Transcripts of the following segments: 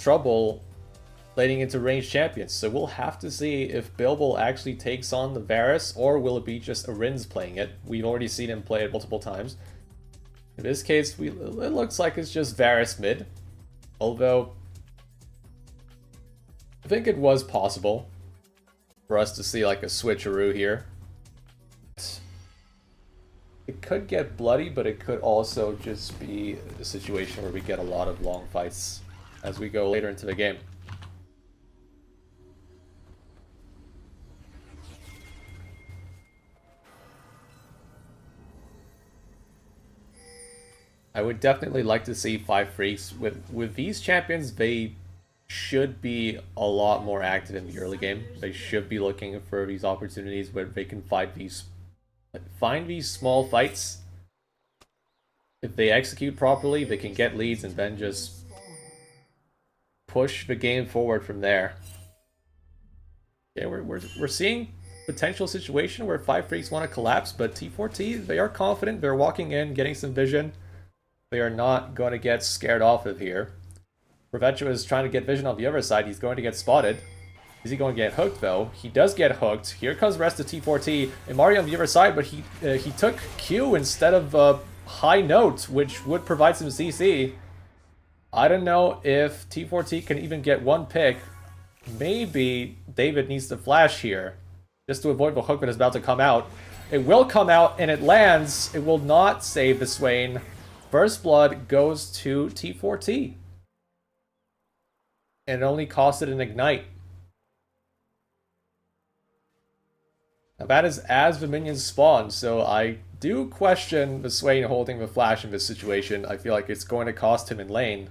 trouble leading into ranged champions. So we'll have to see if Bilbo actually takes on the Varus, or will it be just Arin's playing it? We've already seen him play it multiple times. In this case, it looks like it's just Varus mid. Although, I think it was possible for us to see like a switcheroo here. It could get bloody, but it could also just be a situation where we get a lot of long fights as we go later into the game. I would definitely like to see 5 Freaks. With these champions, they should be a lot more active in the early game. They should be looking for these opportunities where they can find these small fights. If they execute properly, they can get leads and then just push the game forward from there. Yeah, we're seeing potential situation where 5 Freaks want to collapse, but T4T, they are confident. They're walking in, getting some vision. They are not going to get scared off of here. Prevento is trying to get vision on the other side. He's going to get spotted. Is he going to get hooked, though? He does get hooked. Here comes the rest of T4T. And Mario on the other side, but he took Q instead of high note, which would provide some CC. I don't know if T4T can even get one pick. Maybe David needs to flash here, just to avoid the hook that is about to come out. It will come out, and it lands. It will not save the Swain. First blood goes to T4T. And it only costed an ignite. Now that is as the minions spawn, so I do question the Swain holding the flash in this situation. I feel like it's going to cost him in lane.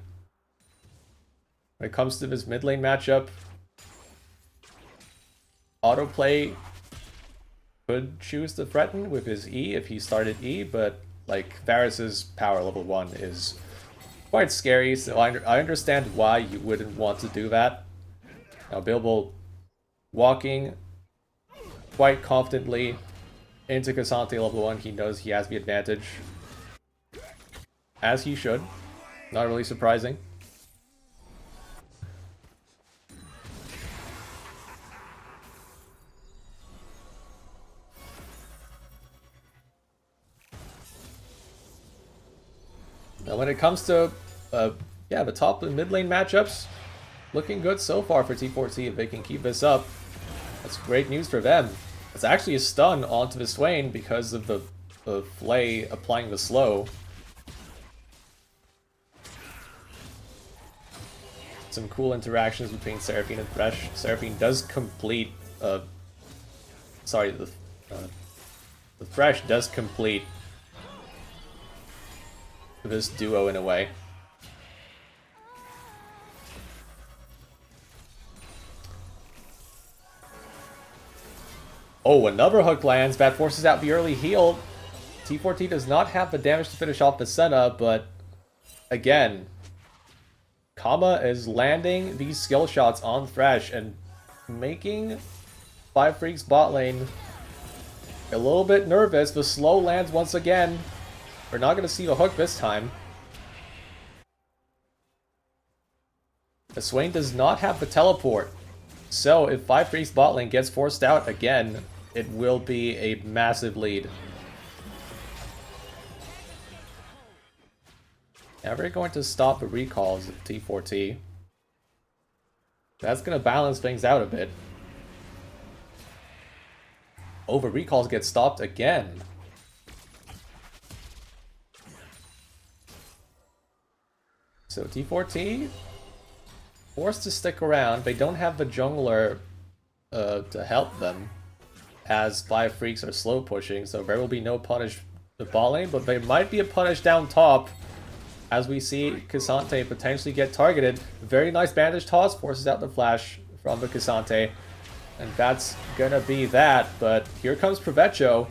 When it comes to this mid lane matchup, autoplay could choose to threaten with his E if he started E, but like, Varus's power level 1 is quite scary, so I understand why you wouldn't want to do that. Now, Bilbo walking quite confidently into Cassante level 1. He knows he has the advantage. As he should. Not really surprising. Now when it comes to, the top and mid lane matchups, looking good so far for T4T. If they can keep this up, that's great news for them. It's actually a stun onto the Swain because of the Flay applying the slow. Some cool interactions between Seraphine and Thresh. Seraphine does complete, the Thresh does complete this duo in a way. Oh, another hook lands. That forces out the early heal. T4T does not have the damage to finish off the Senna, but again, Kama is landing these skill shots on Thresh and making 5 Freaks bot lane a little bit nervous. The slow lands once again. We're not going to see the hook this time. The Swain does not have the teleport. So if 5 Freaks bot lane gets forced out again, it will be a massive lead. Now we're going to stop the recalls of T4T. That's going to balance things out a bit. Oh, the recalls get stopped again. So T4T forced to stick around. They don't have the jungler to help them, as 5 Freaks are slow pushing, so there will be no punish the bot lane, but there might be a punish down top, as we see Cassante potentially get targeted. Very nice bandage toss, forces out the flash from the Cassante, and that's gonna be that. But here comes Prevento,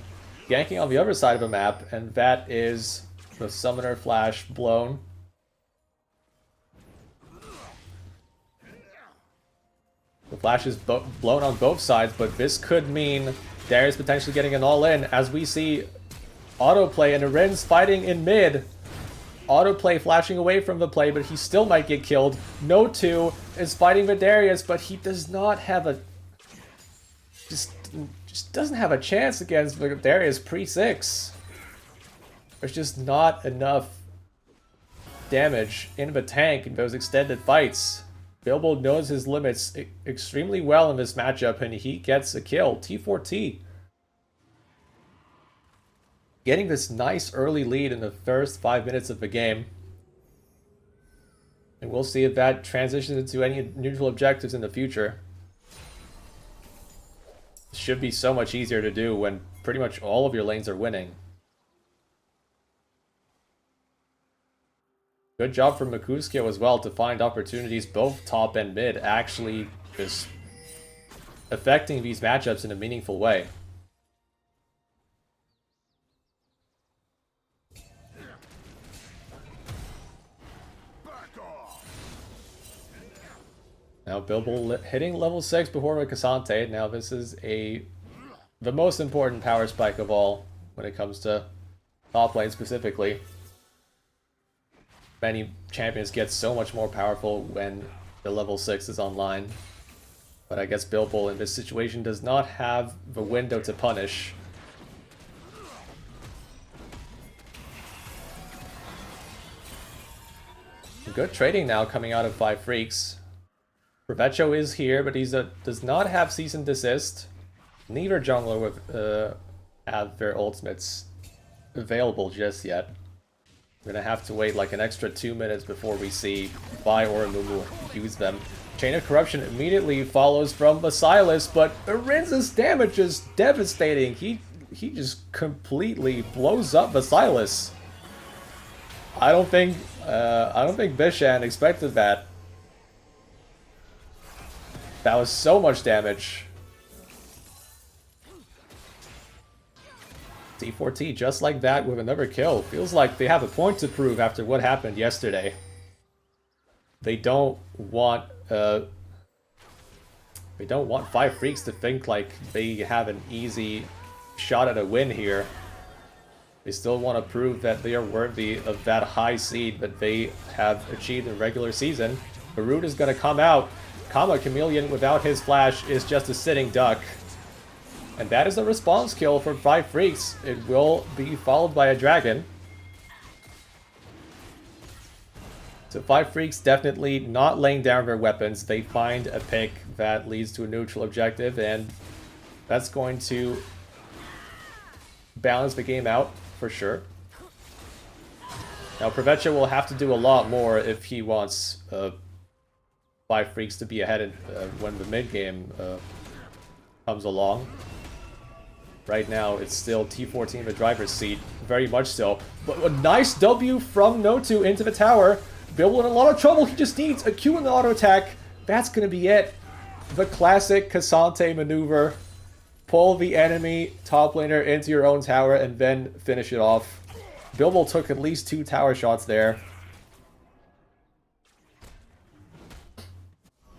ganking on the other side of the map, and that is the summoner flash blown. The flash is blown on both sides, but this could mean Darius potentially getting an all-in, as we see autoplay and Arin's fighting in mid. autoplay flashing away from the play, but he still might get killed. No 2 is fighting Vidarius, but he does not have a... Just doesn't have a chance against Vidarius pre-6. There's just not enough damage in the tank in those extended fights. Bilbo knows his limits extremely well in this matchup, and he gets a kill. T4T getting this nice early lead in the first 5 minutes of the game. And we'll see if that transitions into any neutral objectives in the future. It should be so much easier to do when pretty much all of your lanes are winning. Good job from Makuskio as well to find opportunities both top and mid, actually just affecting these matchups in a meaningful way. Now Bilbo hitting level 6 before the Cassante. Now this is the most important power spike of all when it comes to top lane specifically. Many champions get so much more powerful when the level 6 is online. But I guess Bilbo in this situation does not have the window to punish. Good trading now coming out of 5 Freaks. Provecho is here, but he does not have Cease and Desist. Neither jungler have their ultimates available just yet. We're gonna have to wait like an extra 2 minutes before we see Vi or Mumu use them. Chain of Corruption immediately follows from Basilis, but Arinza's damage is devastating. He just completely blows up Basilis. I don't think Bishan expected that. That was so much damage. T4T just like that with another kill. Feels like they have a point to prove after what happened yesterday. They don't want 5 Freaks to think like they have an easy shot at a win here. They still want to prove that they are worthy of that high seed that they have achieved in regular season. Barut is going to come out. Kama Chameleon without his flash is just a sitting duck. And that is a response kill for 5 Freaks. It will be followed by a dragon. So 5 Freaks definitely not laying down their weapons. They find a pick that leads to a neutral objective, and that's going to balance the game out for sure. Now Provecho will have to do a lot more if he wants 5 Freaks to be ahead when the mid game comes along. Right now, it's still T14 in the driver's seat, very much so. But a nice W from Notu into the tower. Bilbo in a lot of trouble. He just needs a Q in the auto attack. That's going to be it. The classic Cassante maneuver. Pull the enemy top laner into your own tower and then finish it off. Bilbo took at least 2 tower shots there.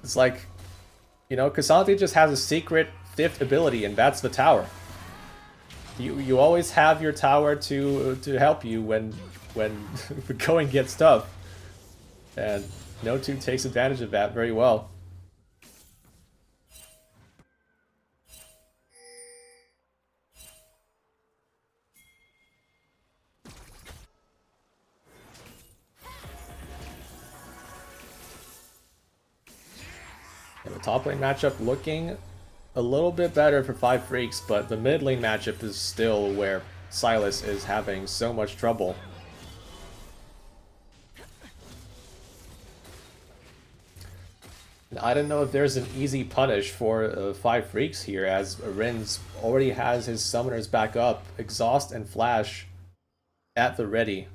It's like, you know, Cassante just has a secret 5th ability, and that's the tower. You always have your tower to help you when the going gets tough. And No2 takes advantage of that very well. And the top lane matchup looking a little bit better for 5 Freaks, but the mid lane matchup is still where Silas is having so much trouble. And I don't know if there's an easy punish for 5 Freaks here, as Arinz already has his summoners back up, Exhaust and Flash at the ready.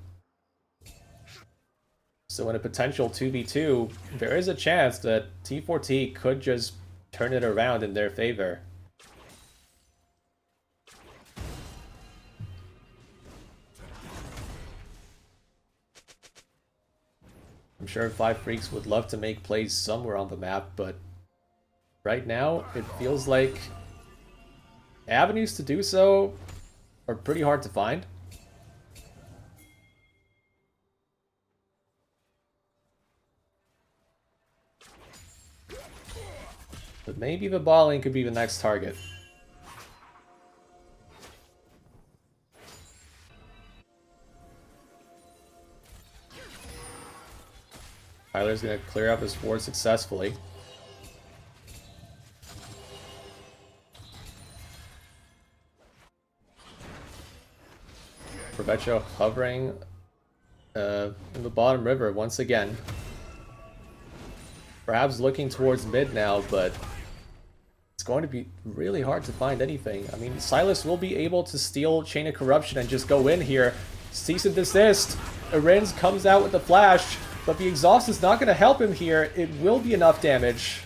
So in a potential 2v2, there is a chance that T4T could just turn it around in their favor. I'm sure 5 Freaks would love to make plays somewhere on the map, but right now it feels like avenues to do so are pretty hard to find. But maybe the bot lane could be the next target. Tyler's gonna clear up his ward successfully. Provecho hovering in the bottom river once again. Perhaps looking towards mid now, but it's going to be really hard to find anything. I mean, Sylas will be able to steal Chain of Corruption and just go in here. Cease and desist. Arins comes out with the flash, but the exhaust is not going to help him here. It will be enough damage.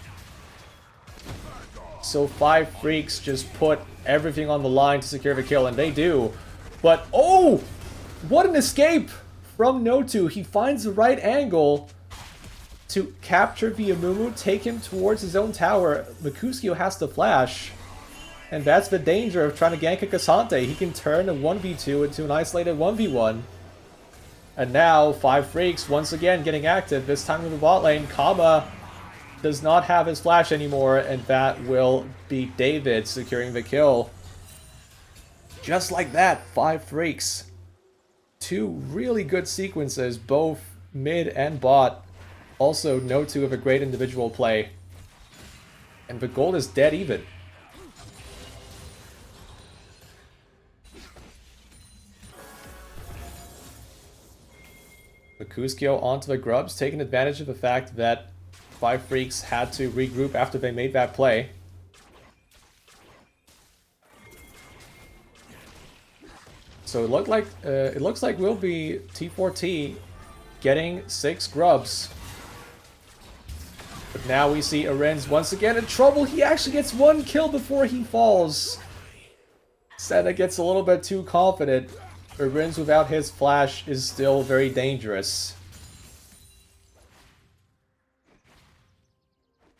So 5 Freaks just put everything on the line to secure the kill, and they do. But, oh! What an escape from Notu. He finds the right angle to capture the Amumu, take him towards his own tower. Mercutio has to flash. And that's the danger of trying to gank a Cassante. He can turn a 1v2 into an isolated 1v1. And now, 5 Freaks once again getting active, this time in the bot lane. Kama does not have his flash anymore, and that will be David securing the kill. Just like that, 5 Freaks. 2 really good sequences, both mid and bot. Also, no 2 of a great individual play. And the gold is dead even. Mercutio onto the Grubs, taking advantage of the fact that 5 Freaks had to regroup after they made that play. So it looks like we'll be T4T getting 6 Grubs. But now we see Arins once again in trouble. He actually gets 1 kill before he falls. Senna gets a little bit too confident. Arins without his flash is still very dangerous.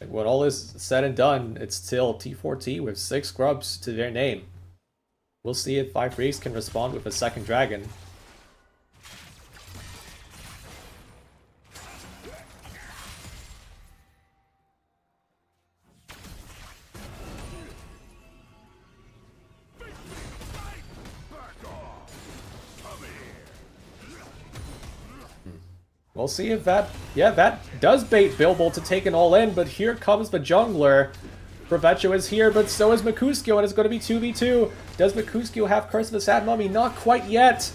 And when all is said and done, it's still T4T with 6 Grubs to their name. We'll see if 5 Freaks can respond with a second dragon. We'll see if that... Yeah, that does bait Bilbo to take an all-in, but here comes the jungler. Provecho is here, but so is Mercutio, and it's going to be 2v2. Does Mercutio have Curse of the Sad Mummy? Not quite yet.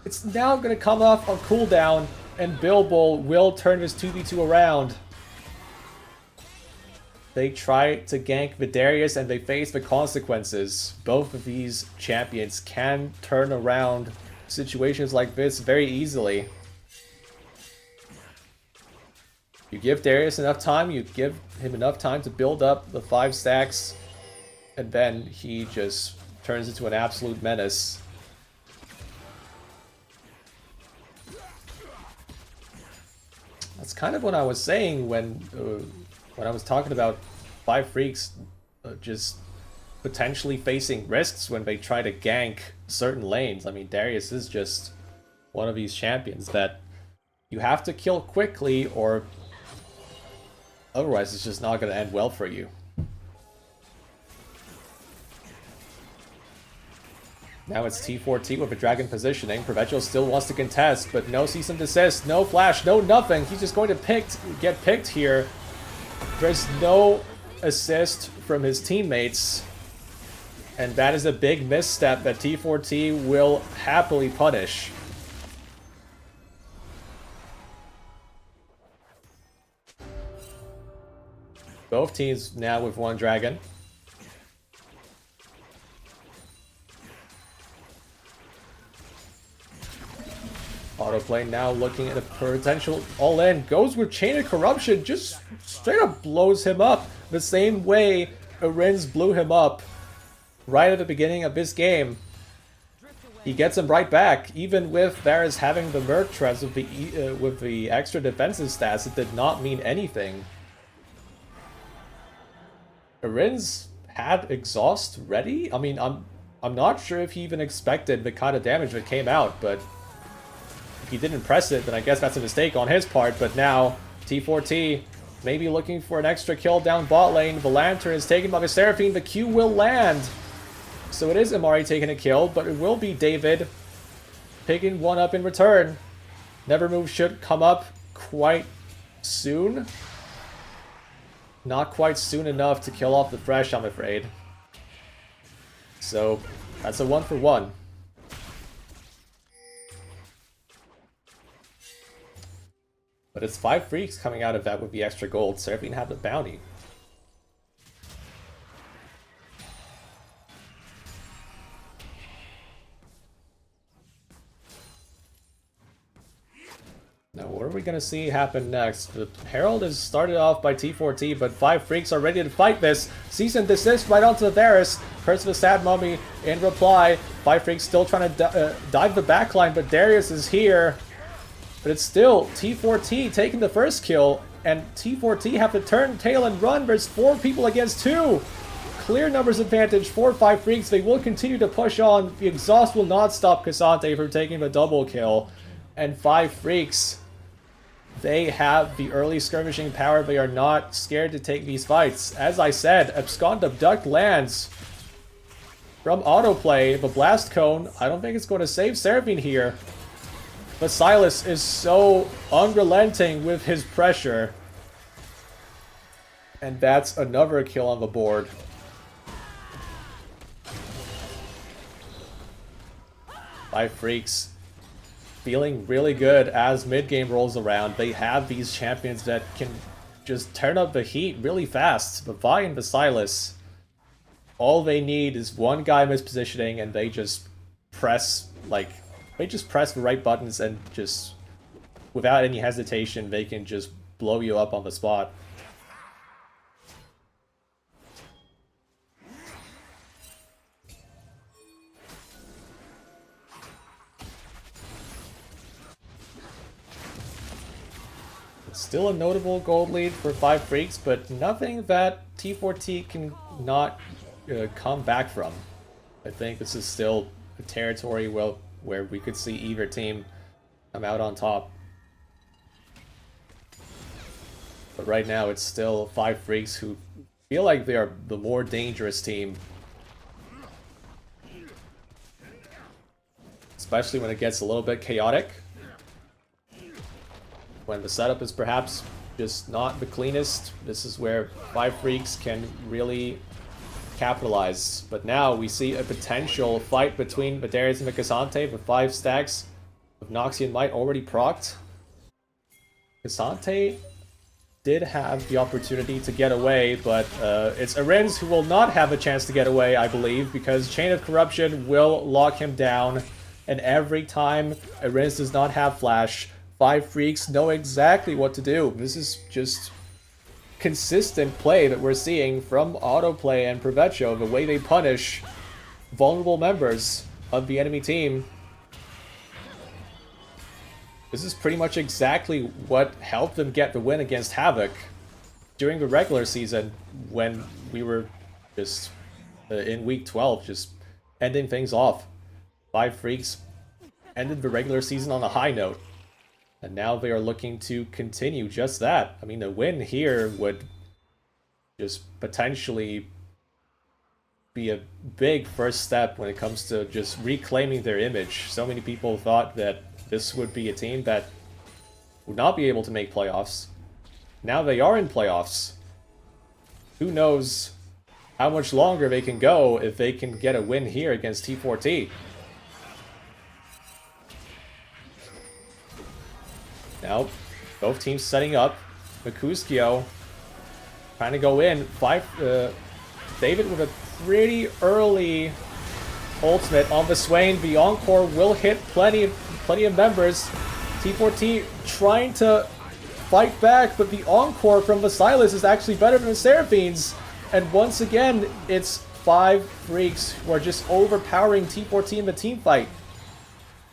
It's now going to come off on cooldown, and Bilbo will turn this 2v2 around. They try to gank Vidarius, and they face the consequences. Both of these champions can turn around situations like this very easily. You give Darius enough time, you give him enough time to build up the 5 stacks, and then he just turns into an absolute menace. That's kind of what I was saying when I was talking about 5 Freaks just potentially facing risks when they try to gank certain lanes. I mean, Darius is just one of these champions that you have to kill quickly, or otherwise it's just not going to end well for you. Now it's T4T with a dragon positioning. Provecho still wants to contest, but no cease and desist, no flash, no nothing. He's just going to get picked here. There's no assist from his teammates. And that is a big misstep that T4T will happily punish. Both teams now with 1 dragon. Autoplay now looking at a potential all-in. Goes with Chain of Corruption. Just straight up blows him up. The same way Arins blew him up right at the beginning of this game. He gets him right back. Even with Varus having the Merc Treads with the extra defensive stats, it did not mean anything. Arins had exhaust ready? I mean, I'm not sure if he even expected the kind of damage that came out, but if he didn't press it, then I guess that's a mistake on his part. But now, T4T Maybe looking for an extra kill down bot lane. The Lantern is taken by the Seraphine. The Q will land. So it is Amari taking a kill, but it will be David picking one up in return. Nevermove should come up quite soon. Not quite soon enough to kill off the Thresh, I'm afraid. So that's a 1-for-1. But it's 5 freaks coming out of that with the extra gold. Seraphine have the bounty. Now, what are we going to see happen next? The Herald is started off by T4T, but 5 freaks are ready to fight this. Cease and desist right onto the Varus. Curse of the Sad Mummy in reply. 5 freaks still trying to dive the backline, but Darius is here. But it's still T4T taking the first kill, and T4T have to turn tail and run. There's 4 people against 2. Clear numbers advantage for 5 freaks. They will continue to push on. The exhaust will not stop Cassante from taking the double kill. And 5 freaks, they have the early skirmishing power. They are not scared to take these fights. As I said, Abscond Abduct lands from autoplay. The Blast Cone, I don't think it's going to save Seraphine here. But Silas is so unrelenting with his pressure. And that's another kill on the board. Five freaks feeling really good as mid-game rolls around. They have these champions that can just turn up the heat really fast. But Vi and Silas, all they need is one guy mispositioning and they just press, they just press the right buttons and just, without any hesitation, they can just blow you up on the spot. Still a notable gold lead for 5 freaks, but nothing that T4T can not come back from. I think this is still a territory where we could see either team come out on top. But right now it's still 5 freaks who feel like they are the more dangerous team. Especially when it gets a little bit chaotic. When the setup is perhaps just not the cleanest, this is where 5 freaks can really capitalize. But now we see a potential fight between Darius and Cassante with 5 stacks of Noxian Might already procced. Cassante did have the opportunity to get away, but it's Arins who will not have a chance to get away, I believe, because Chain of Corruption will lock him down, and every time Arins does not have Flash, 5 freaks know exactly what to do. This is just consistent play that we're seeing from Autoplay and Provecho, the way they punish vulnerable members of the enemy team. This is pretty much exactly what helped them get the win against Havoc during the regular season, when we were just in week 12, just ending things off. 5 freaks ended the regular season on a high note. And now they are looking to continue just that. I mean, a win here would just potentially be a big first step when it comes to just reclaiming their image. So many people thought that this would be a team that would not be able to make playoffs. Now they are in playoffs. Who knows how much longer they can go if they can get a win here against T4T. Now, both teams setting up. Mercutio trying to go in. David with a pretty early ultimate on the Swain. The Encore will hit plenty of members. T4T trying to fight back, but the Encore from the Silas is actually better than the Seraphine's. And once again, it's 5 freaks who are just overpowering T4T in the team fight.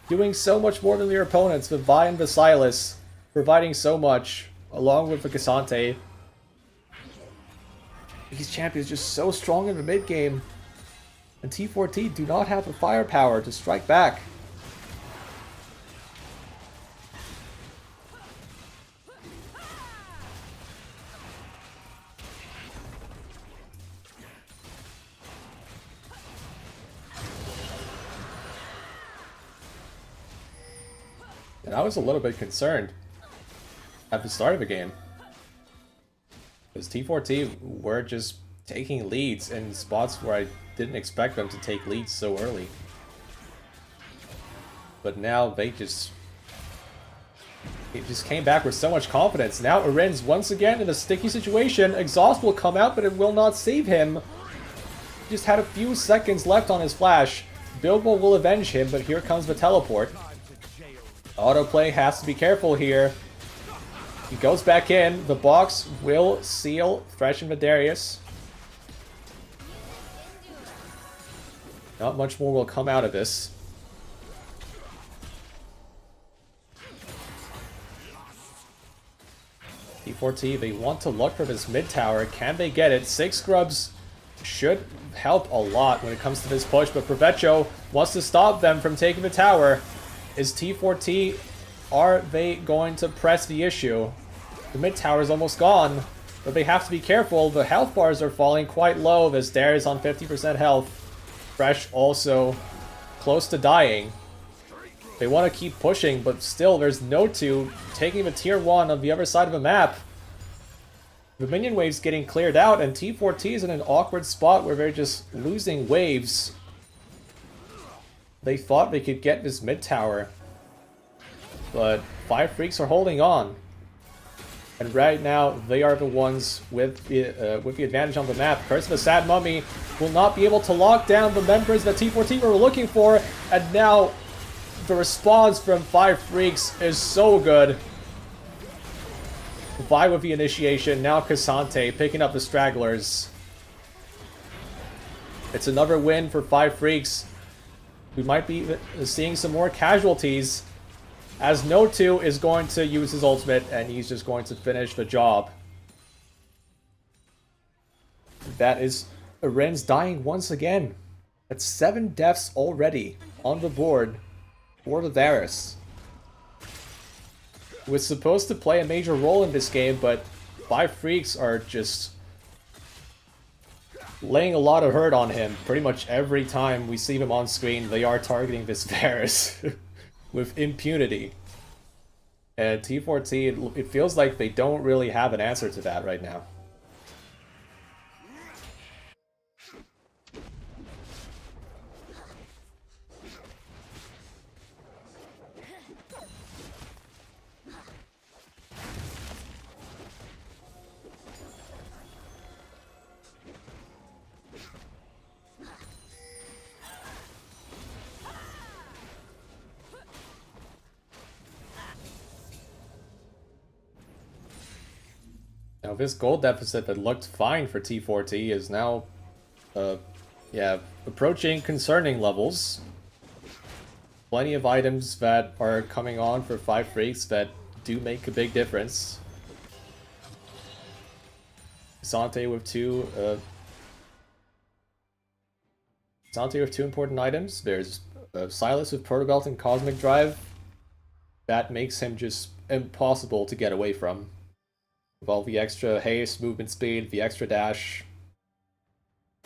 Doing so much more than their opponents, with Vi and the Silas providing so much, along with the Cassante. These champions just so strong in the mid game, and T4T do not have the firepower to strike back. And I was a little bit concerned at the start of the game. Because T4T were just taking leads in spots where I didn't expect them to take leads so early. But now they just came back with so much confidence. Now Arin's once again in a sticky situation. Exhaust will come out, but it will not save him. He just had a few seconds left on his flash. Bilbo will avenge him, but here comes the teleport. Autoplay has to be careful here. He goes back in. The box will seal Thresh and Vidarius. Not much more will come out of this. T4T, they want to look for this mid tower. Can they get it? 6 scrubs should help a lot when it comes to this push, but Provecho wants to stop them from taking the tower. Is T4T, are they going to press the issue? The mid tower is almost gone, but they have to be careful. The health bars are falling quite low. This Dare is on 50% health. Fresh also close to dying. They want to keep pushing, but still there's no 2 taking the tier 1 on the other side of the map. The minion wave's getting cleared out, and T4T is in an awkward spot where they're just losing waves. They thought they could get this mid tower, but 5 Freaks are holding on. And right now, they are the ones with the advantage on the map. Curse of the Sad Mummy will not be able to lock down the members that T4T were looking for, and now the response from 5 Freaks is so good. Vi with the initiation, now Cassante picking up the stragglers. It's another win for 5 Freaks. We might be seeing some more casualties, as No2 is going to use his ultimate and he's just going to finish the job. That is Arin's dying once again. That's 7 deaths already on the board for the Varus. Was supposed to play a major role in this game, but 5 Freaks are just laying a lot of hurt on him. Pretty much every time we see them on screen, they are targeting this Varus with impunity. And T4T, it feels like they don't really have an answer to that right now. Now this gold deficit that looked fine for T4T is now, approaching concerning levels. Plenty of items that are coming on for 5 Freaks that do make a big difference. Sante with two important items. There's Silas with Protobelt and Cosmic Drive. That makes him just impossible to get away from. With all the extra haste, movement speed, the extra dash.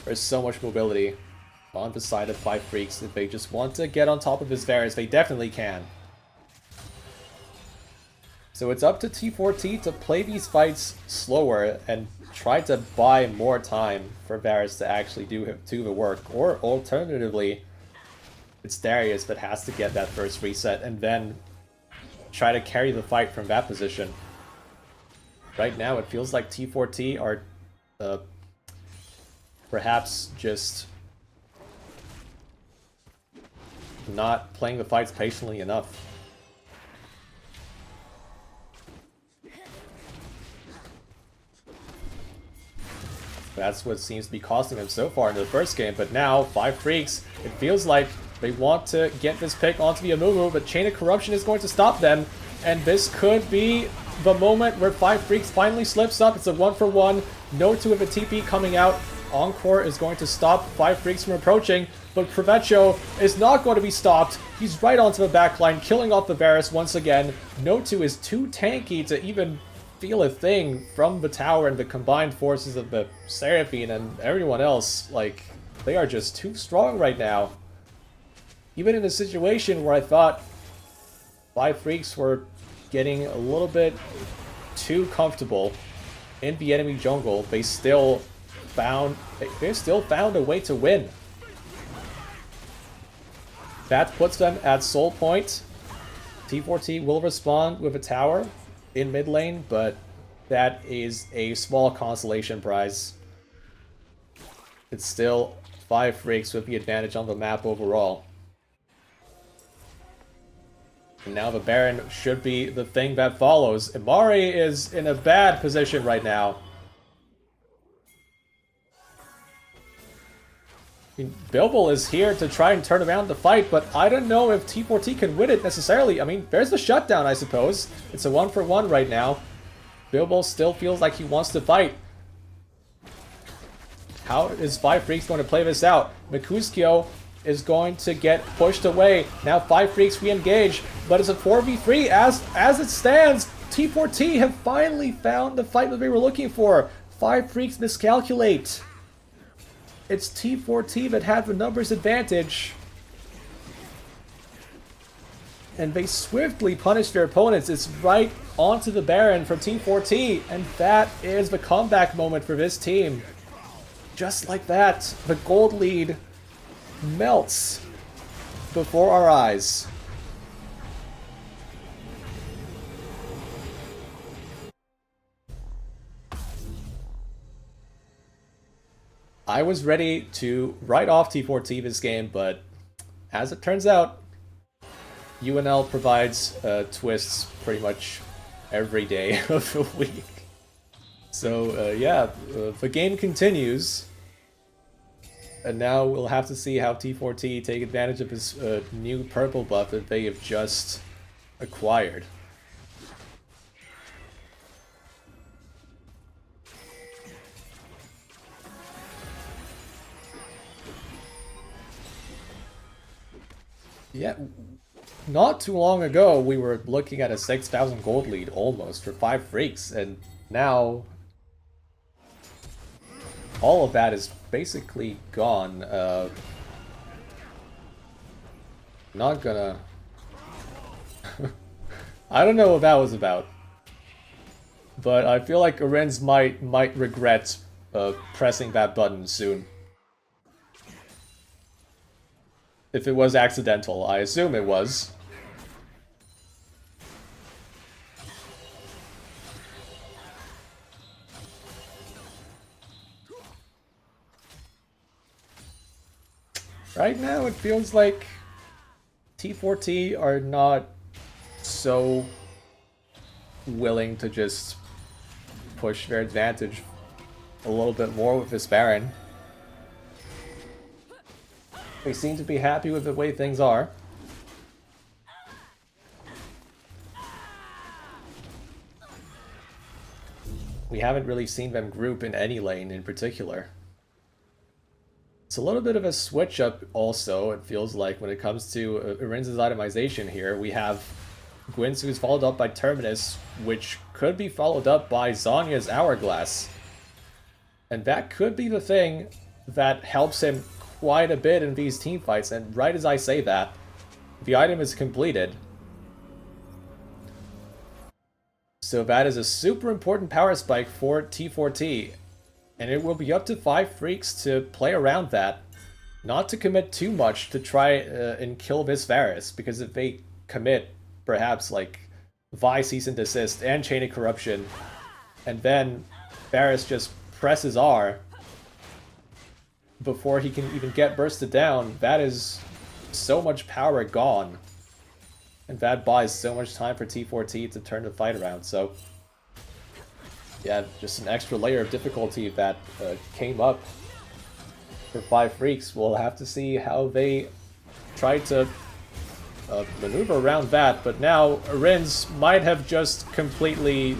There's so much mobility on the side of 5 Freaks. If they just want to get on top of his Varus, they definitely can. So it's up to T4T to play these fights slower and try to buy more time for Varus to actually do the work. Or alternatively, it's Darius that has to get that first reset and then try to carry the fight from that position. Right now, it feels like T4T are perhaps just not playing the fights patiently enough. That's what seems to be costing them so far in the first game, but now, 5 Freaks, it feels like they want to get this pick onto the Amumu, but Chain of Corruption is going to stop them, and this could be the moment where 5 Freaks finally slips up. It's a 1-for-1. No2 with a TP coming out. Encore is going to stop 5 Freaks from approaching, but Provecho is not going to be stopped. He's right onto the backline, killing off the Varus once again. No2 is too tanky to even feel a thing from the tower, and the combined forces of the Seraphine and everyone else, like, they are just too strong right now. Even in a situation where I thought Five Freaks were getting a little bit too comfortable in the enemy jungle. They still found a way to win. That puts them at soul point. T4T will respond with a tower in mid lane, but that is a small consolation prize. It's still 5 Freaks with the advantage on the map overall. And now the Baron should be the thing that follows. Imari is in a bad position right now. I mean, Bilbo is here to try and turn around the fight, but I don't know if T4T can win it necessarily. I mean, there's the shutdown, I suppose. It's a 1-for-1 right now. Bilbo still feels like he wants to fight. How is 5 Freaks going to play this out? Mikuskyo is going to get pushed away. Now 5 Freaks re-engage, but it's a 4v3 as it stands. T4T have finally found the fight that they were looking for. 5 Freaks miscalculate. It's T4T that had the numbers advantage. And they swiftly punish their opponents. It's right onto the Baron from T4T, and that is the comeback moment for this team. Just like that, the gold lead melts before our eyes. I was ready to write off T4T this game, but as it turns out, UNL provides twists pretty much every day of the week. So yeah, the game continues. And now we'll have to see how T4T take advantage of his new purple buff that they have just acquired. Yeah, not too long ago we were looking at a 6,000 gold lead almost for 5 Freaks, and now all of that is basically gone. Not gonna... I don't know what that was about. But I feel like Arens might regret pressing that button soon. If it was accidental, I assume it was. Right now, it feels like T4T are not so willing to just push their advantage a little bit more with this Baron. They seem to be happy with the way things are. We haven't really seen them group in any lane in particular. It's a little bit of a switch up also, it feels like, when it comes to Arens' itemization here. We have Gwyn's, who's followed up by Terminus, which could be followed up by Zhonya's Hourglass. And that could be the thing that helps him quite a bit in these teamfights, and right as I say that, the item is completed. So that is a super important power spike for T4T. And it will be up to 5 Freaks to play around that. Not to commit too much to try and kill this Varus, because if they commit, perhaps, like, Vi Cease and Desist and Chain of Corruption, and then Varus just presses R before he can even get bursted down, that is so much power gone. And that buys so much time for T4T to turn the fight around, so... yeah, just an extra layer of difficulty that came up for 5 Freaks. We'll have to see how they try to maneuver around that, but now Arens might have just completely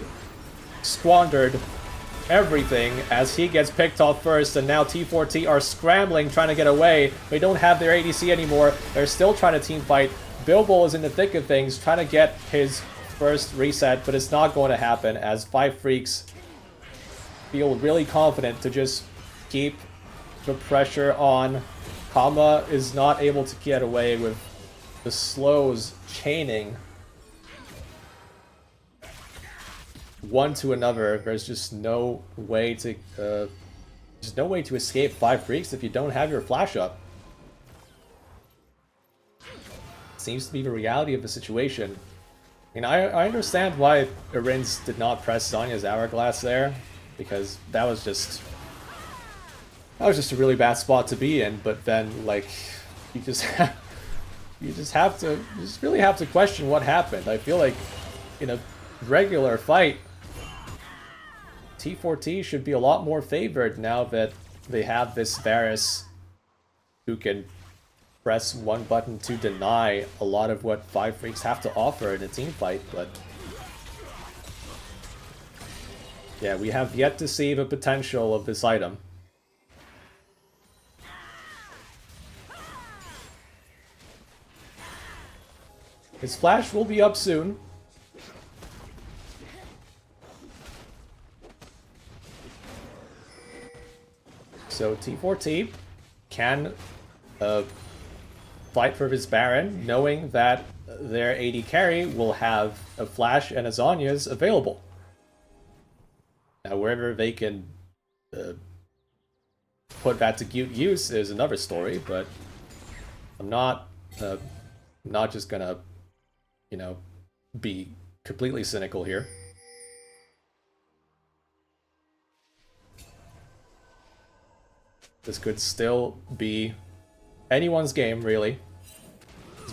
squandered everything as he gets picked off first, and now T4T are scrambling, trying to get away. They don't have their ADC anymore. They're still trying to team fight. Bilbo is in the thick of things, trying to get his first reset, but it's not going to happen as 5 Freaks feel really confident to just keep the pressure on. Kama is not able to get away with the slows chaining one to another. There's just no way to escape 5 freaks if you don't have your flash up. Seems to be the reality of the situation. I mean, I understand why Arins did not press Zhonya's Hourglass there, because that was just a really bad spot to be in. But then, like, you just really have to question what happened. I feel like in a regular fight, T4T should be a lot more favored now that they have this Varus who can press one button to deny a lot of what 5 freaks have to offer in a team fight. But yeah, we have yet to see the potential of this item. His flash will be up soon. So T4T can fight for his Baron, knowing that their AD carry will have a flash and a Zhonya's available. Now, wherever they can put that to good use is another story, but I'm not just gonna, be completely cynical here. This could still be anyone's game, really.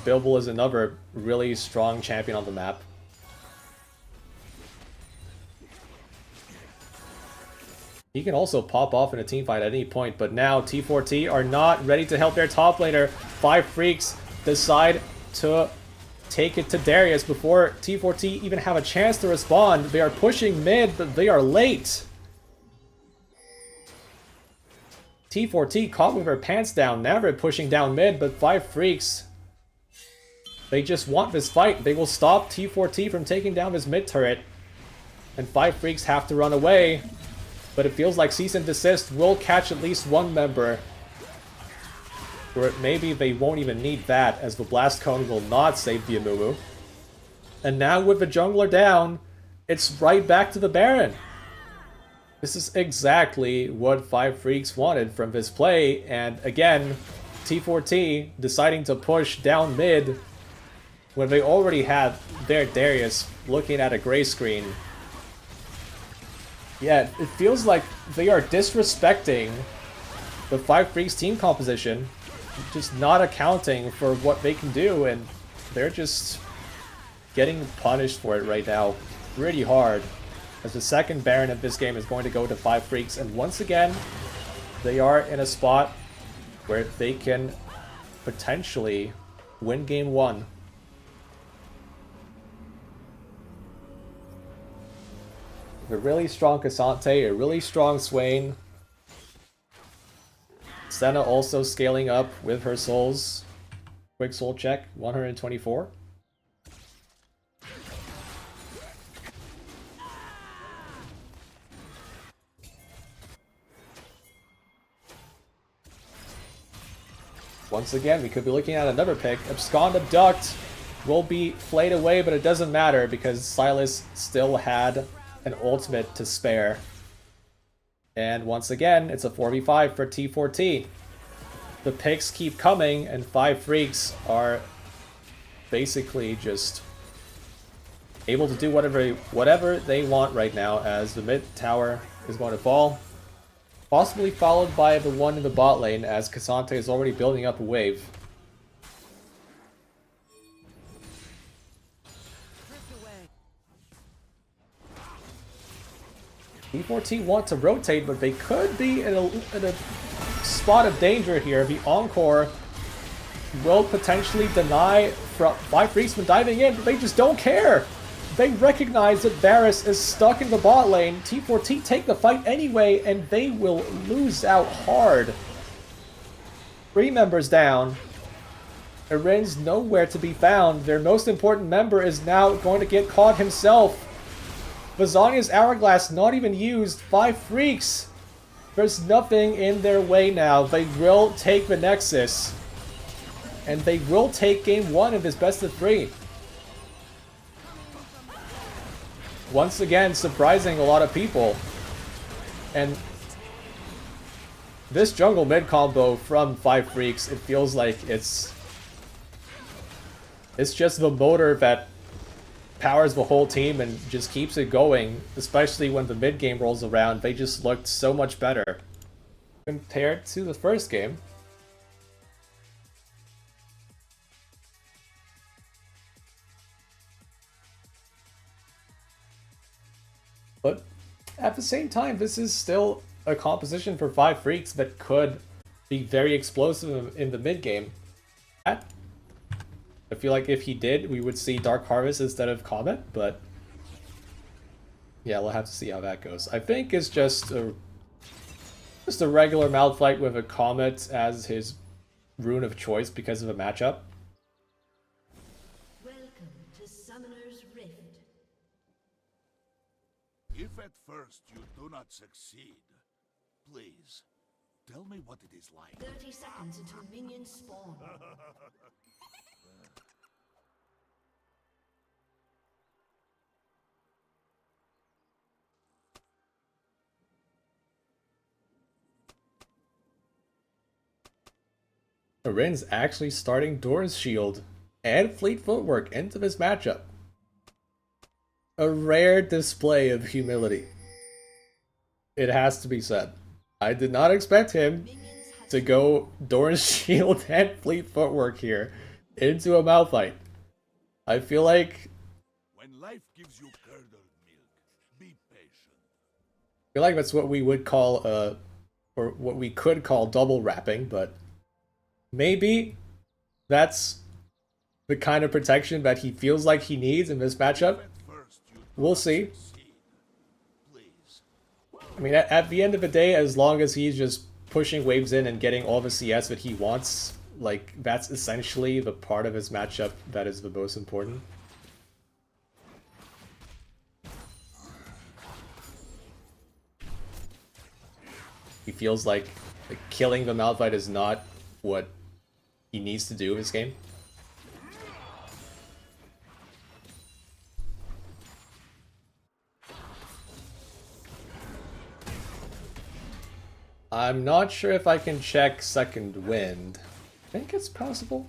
Bilbo is another really strong champion on the map. He can also pop off in a teamfight at any point, but now T4T are not ready to help their top laner. 5 freaks decide to take it to Darius before T4T even have a chance to respond. They are pushing mid, but they are late. T4T caught with her pants down. Now they're pushing down mid, but 5 freaks, they just want this fight. They will stop T4T from taking down this mid turret. And 5 freaks have to run away. But it feels like Cease and Desist will catch at least one member. Or maybe they won't even need that, as the Blast Cone will not save the Amumu. And now with the jungler down, it's right back to the Baron. This is exactly what 5 freaks wanted from this play, and again, T4T deciding to push down mid when they already had their Darius looking at a gray screen. Yeah, it feels like they are disrespecting the 5 freaks team composition, just not accounting for what they can do, and they're just getting punished for it right now pretty hard. As the second Baron of this game is going to go to 5 freaks, and once again, they are in a spot where they can potentially win game 1. A really strong Cassante, a really strong Swain. Senna also scaling up with her souls. Quick soul check, 124. Once again, we could be looking at another pick. Abscond Abduct will be flayed away, but it doesn't matter because Silas still had an ultimate to spare. And once again, it's a 4v5 for T4T. The picks keep coming, and 5 freaks are basically just able to do whatever they want right now, as the mid tower is going to fall. Possibly followed by the one in the bot lane, as Cassante is already building up a wave. T4T want to rotate, but they could be in a spot of danger here. The Encore will potentially deny 5 freaks from diving in, but they just don't care. They recognize that Varus is stuck in the bot lane. T4T take the fight anyway, and they will lose out hard. 3 members down. Arin's nowhere to be found. Their most important member is now going to get caught himself. Bazania's Hourglass not even used. 5 freaks. There's nothing in their way now. They will take the Nexus. And they will take game 1 of this best of 3. once again surprising a lot of people. And this jungle mid combo from 5 Freaks, it feels like it's just the motor that powers the whole team and just keeps it going, especially when the mid game rolls around. They just looked so much better compared to the first game. But at the same time, this is still a composition for 5 Freaks that could be very explosive in the mid game. I feel like if he did, we would see Dark Harvest instead of Comet, but yeah, we'll have to see how that goes. I think it's just a regular Malphite with a Comet as his rune of choice because of a matchup. Welcome to Summoner's Rift. If at first you do not succeed, please tell me what it is like. 30 seconds until minions spawn. Rin's actually starting Doran's Shield and Fleet Footwork into this matchup. A rare display of humility. It has to be said. I did not expect him to go Doran's Shield and Fleet Footwork here into a Malphite. I feel like When life gives you curdled milk, be patient. I feel like that's what we would call or what we could call double wrapping, but maybe that's the kind of protection that he feels like he needs in this matchup. We'll see. I mean, at the end of the day, as long as he's just pushing waves in and getting all the CS that he wants, like, that's essentially the part of his matchup that is the most important. He feels like killing the Malphite is not what he needs to do in this game. I'm not sure if I can check Second Wind. I think it's possible.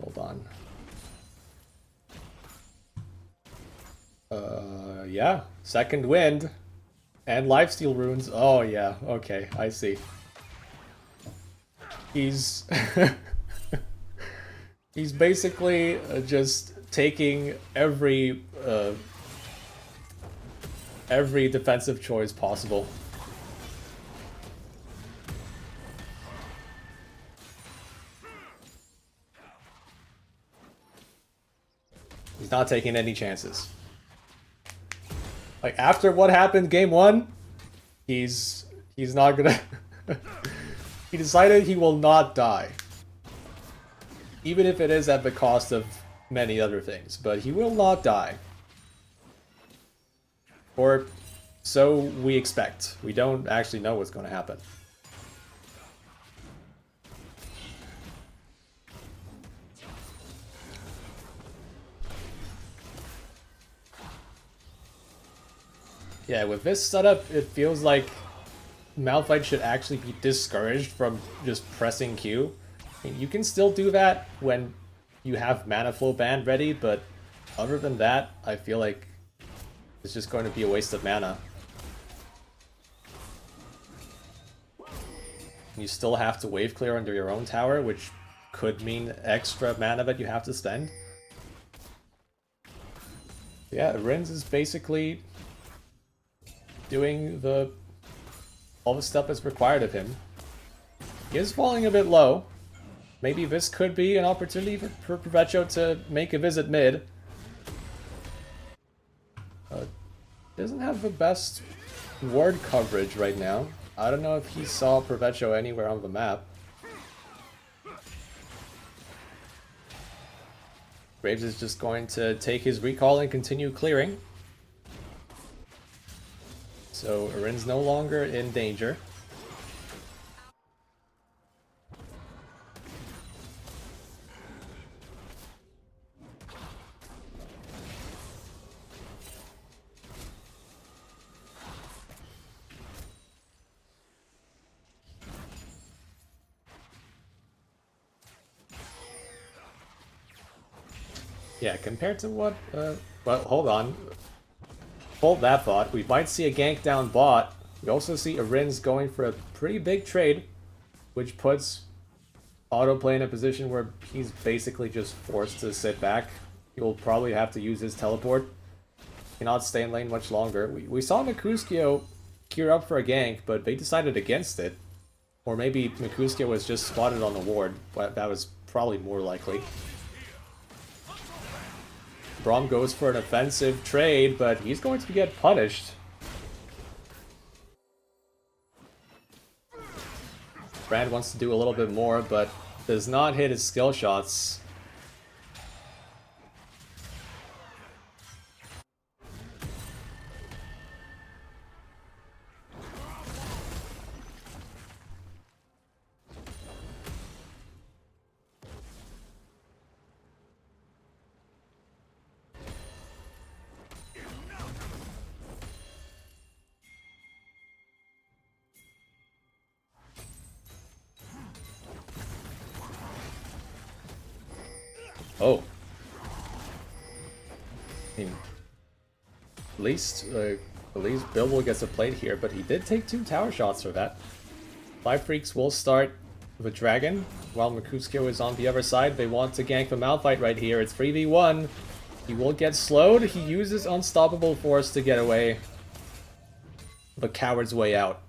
Hold on. Yeah. Second Wind. And Lifesteal runes. Oh, yeah. Okay, I see. He's... he's basically just taking every defensive choice possible. He's not taking any chances. Like, after what happened game 1, he's not gonna... He decided he will not die. Even if it is at the cost of many other things, but he will not die. Or so we expect. We don't actually know what's going to happen. Yeah, with this setup, it feels like Malphite should actually be discouraged from just pressing Q. I mean, you can still do that when you have Mana Flow Band ready, but other than that, I feel like it's just going to be a waste of mana. You still have to wave clear under your own tower, which could mean extra mana that you have to spend. Yeah, Rins is basically doing all the stuff that's required of him. He is falling a bit low. Maybe this could be an opportunity for Perpetuo to make a visit mid. Doesn't have the best ward coverage right now. I don't know if he saw Perpetuo anywhere on the map. Graves is just going to take his recall and continue clearing. So Arin's no longer in danger. Yeah, compared to what, well, hold on. Hold that thought. We might see a gank down bot. We also see Arin's going for a pretty big trade, which puts Autoplay in a position where he's basically just forced to sit back. He will probably have to use his teleport. Cannot stay in lane much longer. We saw Mikuskio gear up for a gank, but they decided against it. Or maybe Mikuskio was just spotted on the ward, but that was probably more likely. Braum goes for an offensive trade, but he's going to get punished. Brand wants to do a little bit more, but does not hit his skill shots. Oh. I mean, at least Bilbo gets a plate here, but he did take 2 tower shots for that. Five Freaks will start with Dragon, while Mikuskio is on the other side. They want to gank the Malphite right here. It's 3v1. He will get slowed. He uses Unstoppable Force to get away. The coward's way out.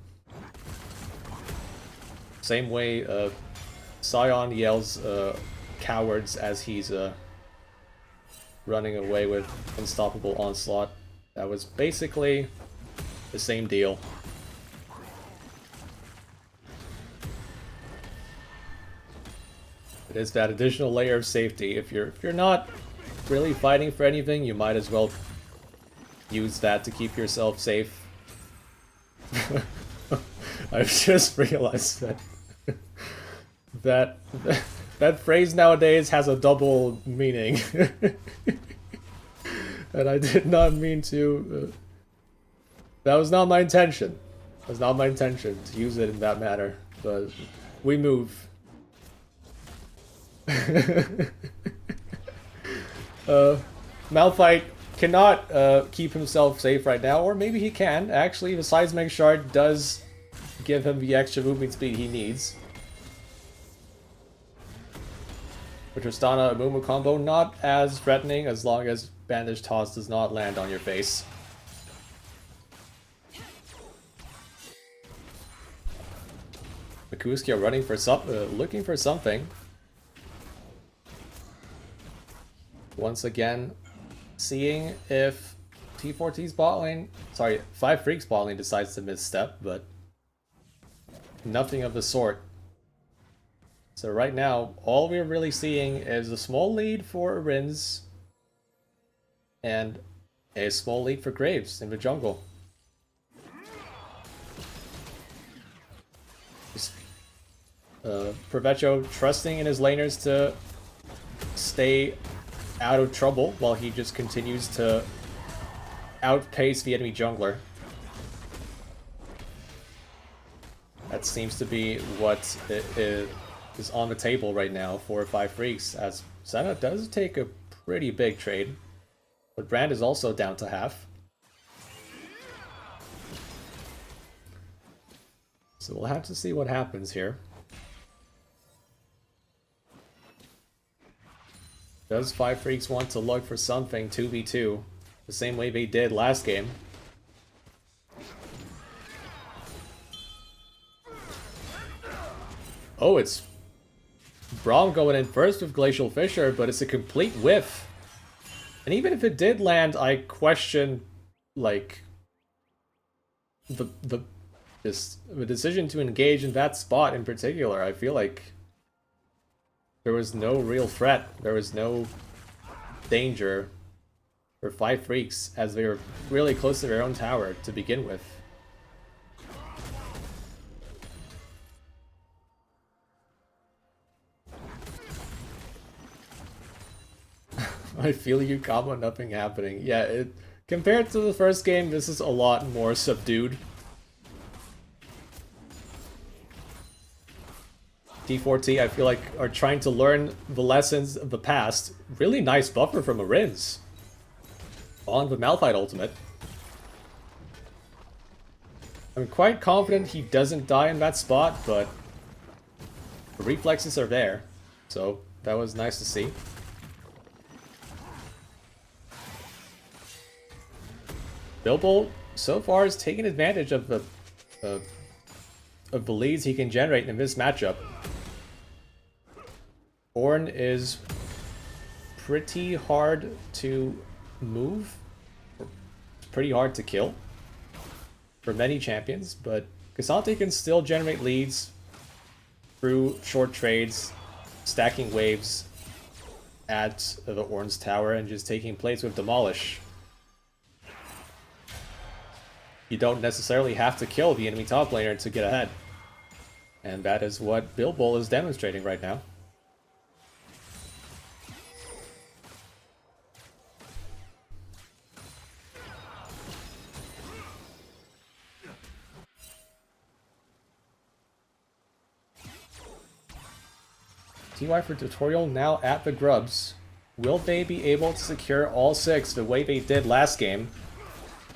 Same way Sion yells cowards as he's running away with Unstoppable Onslaught. That was basically the same deal. It is that additional layer of safety. If you're not really fighting for anything, you might as well use that to keep yourself safe. I've just realized that that phrase nowadays has a double meaning. And I did not mean to... that was not my intention. That was not my intention to use it in that manner. But we move. Malphite cannot keep himself safe right now, or maybe he can. Actually, the Seismic Shard does give him the extra movement speed he needs. The Tristana Amumu combo not as threatening as long as Bandage Toss does not land on your face. Mikuskio running for looking for something. Once again, seeing if T4T's bot lane, sorry, Five Freaks bot lane decides to misstep, but nothing of the sort. So right now, all we're really seeing is a small lead for Rins and a small lead for Graves in the jungle. Provecho trusting in his laners to stay out of trouble while he just continues to outpace the enemy jungler. That seems to be what is on the table right now for Five Freaks, as Senna does take a pretty big trade, but Brand is also down to half. So we'll have to see what happens here. Does Five Freaks want to look for something 2v2, the same way they did last game? Oh, it's Braum going in first with Glacial Fissure, but it's a complete whiff. And even if it did land, I question, like, the decision to engage in that spot in particular. I feel like there was no real threat. There was no danger for Five Freaks, as they were really close to their own tower to begin with. I feel you, comma, nothing happening. Yeah, compared to the first game, this is a lot more subdued. D4T, I feel like, are trying to learn the lessons of the past. Really nice buffer from Arins on the Malphite ultimate. I'm quite confident he doesn't die in that spot, but the reflexes are there, so that was nice to see. Bilbo so far has taken advantage of the leads he can generate in this matchup. Ornn is pretty hard to move, pretty hard to kill for many champions, but K'Sante can still generate leads through short trades, stacking waves at the Ornn's tower, and just taking plates with Demolish. You don't necessarily have to kill the enemy top laner to get ahead. And that is what Bilbo is demonstrating right now. TY for tutorial now at the Grubs. Will they be able to secure all 6 the way they did last game?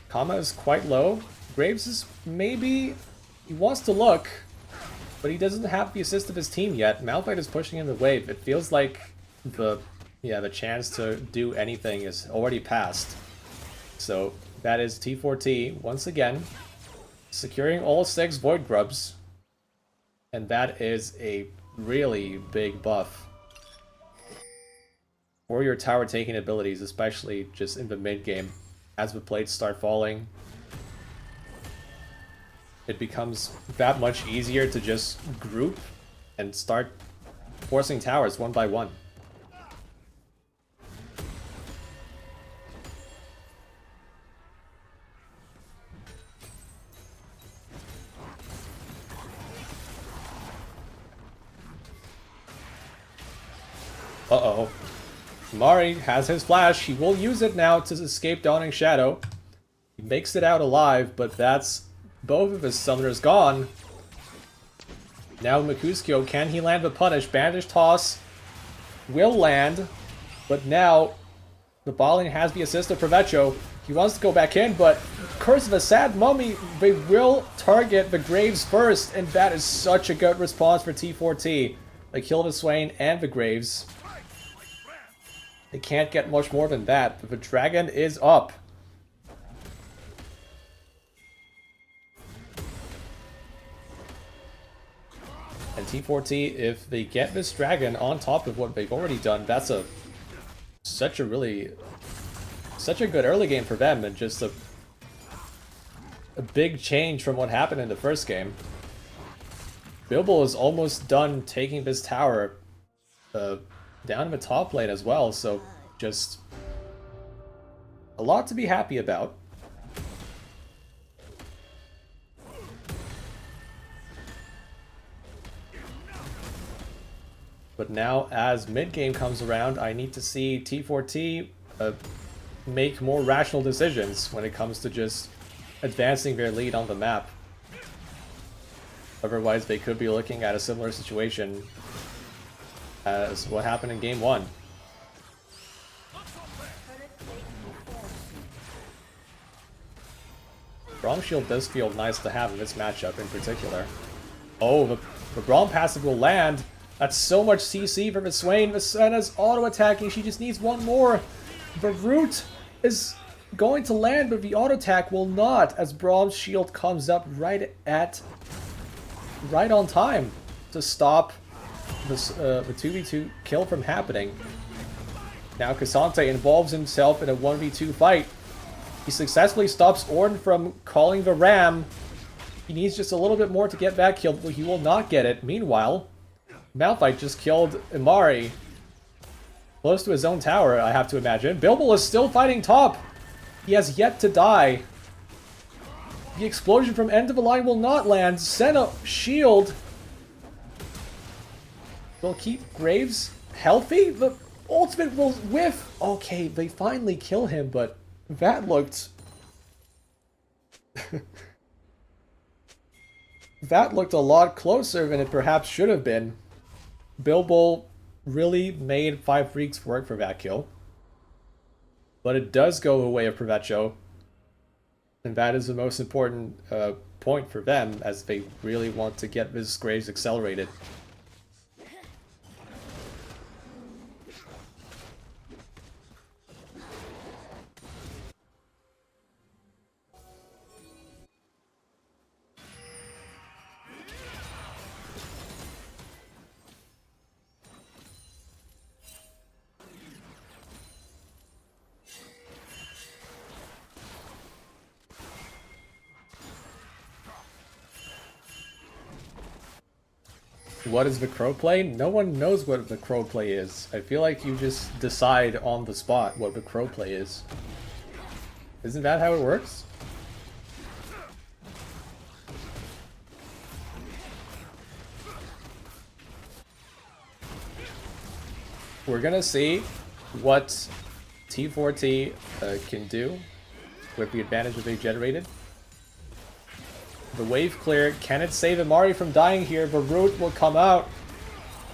Kama is quite low. Graves is maybe... he wants to look, but he doesn't have the assist of his team yet. Malphite is pushing in the wave. It feels like the chance to do anything is already passed. So that is T4T once again securing all 6 Void Grubs. And that is a really big buff for your tower taking abilities, especially just in the mid game. As the plates start falling, it becomes that much easier to just group and start forcing towers one by one. Uh-oh. Mari has his flash. He will use it now to escape Dawning Shadow. He makes it out alive, but that's both of his summoners gone. Now Mercutio, can he land the punish? Bandage Toss will land, but now the bot lane has the assist of Provecho. He wants to go back in, but Curse of a Sad Mummy, they will target the Graves first, and that is such a good response for T4T. They kill the Swain and the Graves. They can't get much more than that, but the dragon is up. And T4T, if they get this dragon on top of what they've already done, that's such a good early game for them, and just a big change from what happened in the first game. Bilbo is almost done taking this tower down in the top lane as well, so just a lot to be happy about. But now, as mid-game comes around, I need to see T4T make more rational decisions when it comes to just advancing their lead on the map. Otherwise, they could be looking at a similar situation as what happened in Game 1. Braum Shield does feel nice to have in this matchup in particular. Oh, the Braum passive will land. That's so much CC from the Swain. The Senna's auto-attacking. She just needs one more. The Root is going to land, but the auto-attack will not, as Braum's shield comes up right on time to stop the 2v2 kill from happening. Now K'Sante involves himself in a 1v2 fight. He successfully stops Ornn from calling the Ram. He needs just a little bit more to get back killed, but he will not get it. Meanwhile, Malphite just killed Imari. Close to his own tower, I have to imagine. Bilbo is still fighting top. He has yet to die. The explosion from end of the line will not land. Senna shield will keep Graves healthy. The ultimate will whiff. Okay, they finally kill him, but that looked... that looked a lot closer than it perhaps should have been. Bilbo really made 5 Freaks work for that kill. But it does go away of Provecho. And that is the most important point for them, as they really want to get this Graves accelerated. What is the crow play? No one knows what the crow play is. I feel like you just decide on the spot what the crow play is. Isn't that how it works? We're gonna see what T4T can do with the advantage that they generated. The wave clear. Can it save Amari from dying here? The root will come out.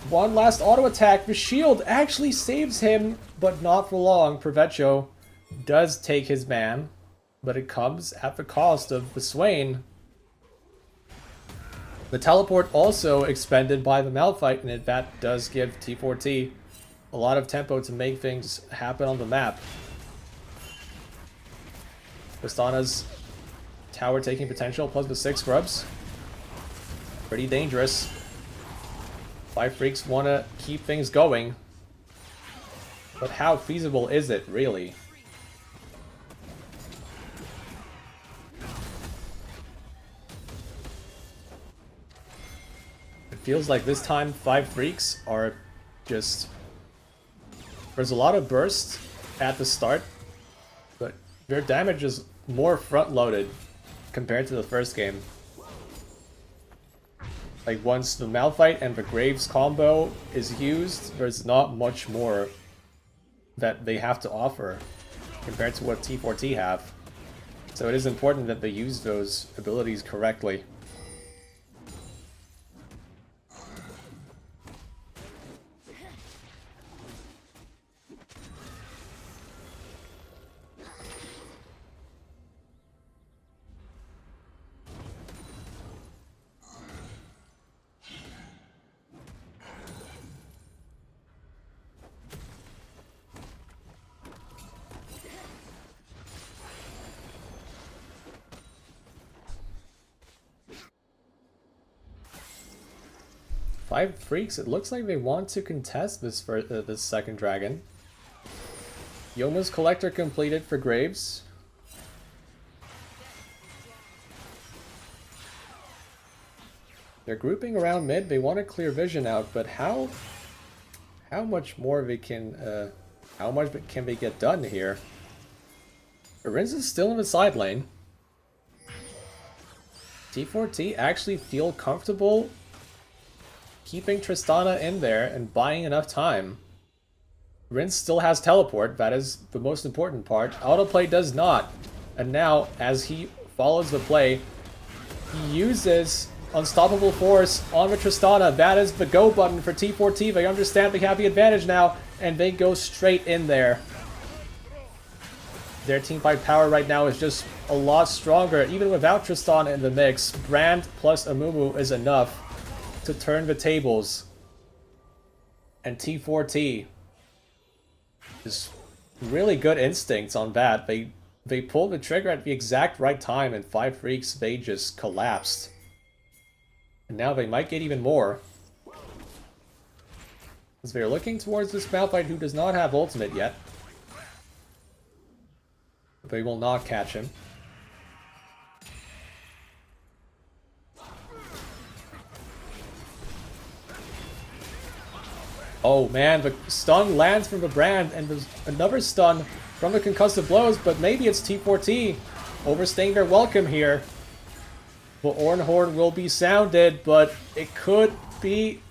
One last auto attack. The shield actually saves him, but not for long. Provecho does take his man, but it comes at the cost of the Swain. The teleport also expended by the Malphite, and that does give T4T a lot of tempo to make things happen on the map. Tristana's tower taking potential, plus the 6 scrubs. Pretty dangerous. 5 Freaks want to keep things going. But how feasible is it, really? It feels like this time 5 Freaks are just... There's a lot of burst at the start, but their damage is more front-loaded compared to the first game. Like, once the Malphite and the Graves combo is used, there's not much more that they have to offer compared to what T4T have. So it is important that they use those abilities correctly. Five Freaks, it looks like they want to contest this this second dragon. Yoma's Collector completed for Graves. They're grouping around mid. They want to clear vision out, but how much more they can how much can they get done here? Arinz is still in the side lane. T4T actually feel comfortable keeping Tristana in there and buying enough time. Rince still has teleport, that is the most important part. Autoplay does not. And now, as he follows the play, he uses Unstoppable Force on the Tristana. That is the go button for T4T. They understand they have the advantage now, and they go straight in there. Their teamfight power right now is just a lot stronger. Even without Tristana in the mix, Brand plus Amumu is enough to turn the tables. And T4T is really good instincts on that. They pulled the trigger at the exact right time, and 5 Freaks, they just collapsed. And now they might get even more. As they're looking towards this Malphite who does not have ultimate yet. They will not catch him. Oh man, the stun lands from the Brand, and there's another stun from the concussive blows, but maybe it's T4T overstaying their welcome here. The Orn Horn will be sounded, but it could be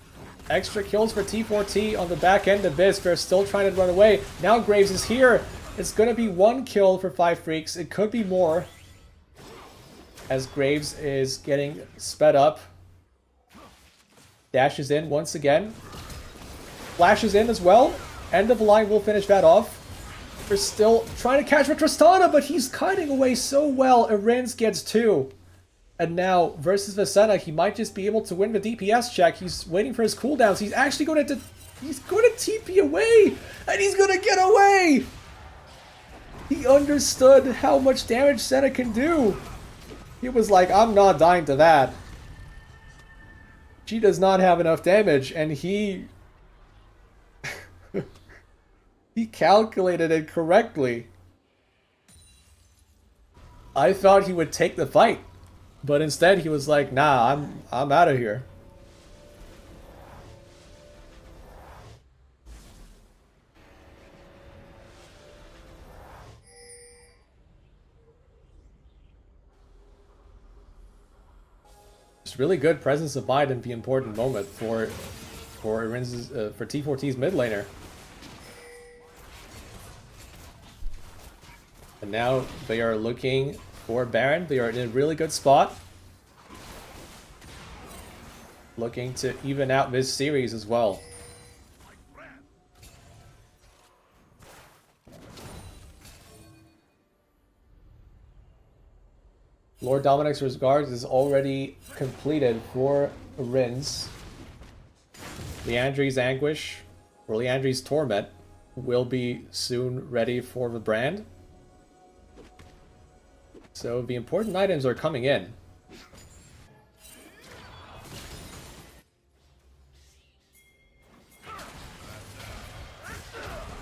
extra kills for T4T on the back end of this. They're still trying to run away. Now Graves is here. It's going to be 1 kill for 5 Freaks. It could be more, as Graves is getting sped up. Dashes in once again. flashes in as well. End of line will finish that off. We're still trying to catch with Tristana, but he's kiting away so well. Arins gets 2. And now, versus Vicenna, he might just be able to win the DPS check. He's waiting for his cooldowns. He's actually going to... He's going to TP away! And he's going to get away! He understood how much damage Senna can do. He was like, I'm not dying to that. She does not have enough damage, and he... he calculated it correctly. I thought he would take the fight. But instead, he was like, "Nah, I'm out of here." It's really good presence of mind in the important moment for T4T's mid laner. And now they are looking for Baron. They are in a really good spot. Looking to even out this series as well. Lord Dominic's Regards is already completed for Rins. Leandri's Anguish, or Leandri's Torment, will be soon ready for the brand. So the important items are coming in.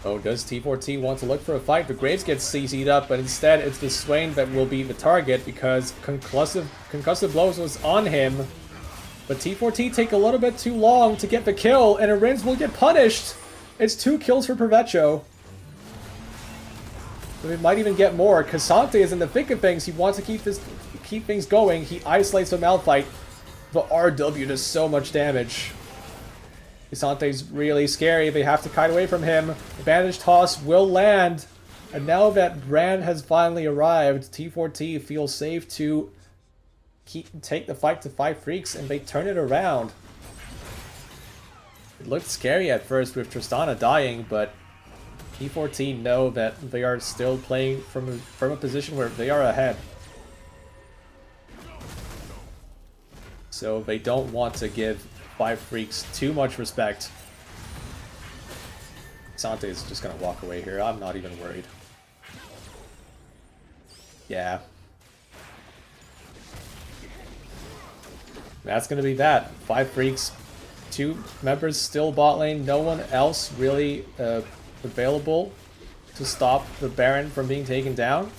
Oh, does T4T want to look for a fight? The Graves gets CC'd up, but instead it's the Swain that will be the target because concussive blows was on him. But T4T take a little bit too long to get the kill, and Arins will get punished. It's 2 kills for Pervecho. We might even get more. Cassante is in the thick of things. He wants to keep things going. He isolates the Malphite. The RW does so much damage. Casante's really scary. They have to kite away from him. The bandage toss will land. And now that Brand has finally arrived, T4T feels safe to take the fight to 5 Freaks, and they turn it around. It looked scary at first with Tristana dying, but T4T know that they are still playing from a position where they are ahead. So they don't want to give 5 Freaks too much respect. Sante is just gonna walk away here. I'm not even worried. Yeah. That's gonna be that. 5 Freaks, 2 members still bot lane, no one else really available to stop the Baron from being taken down.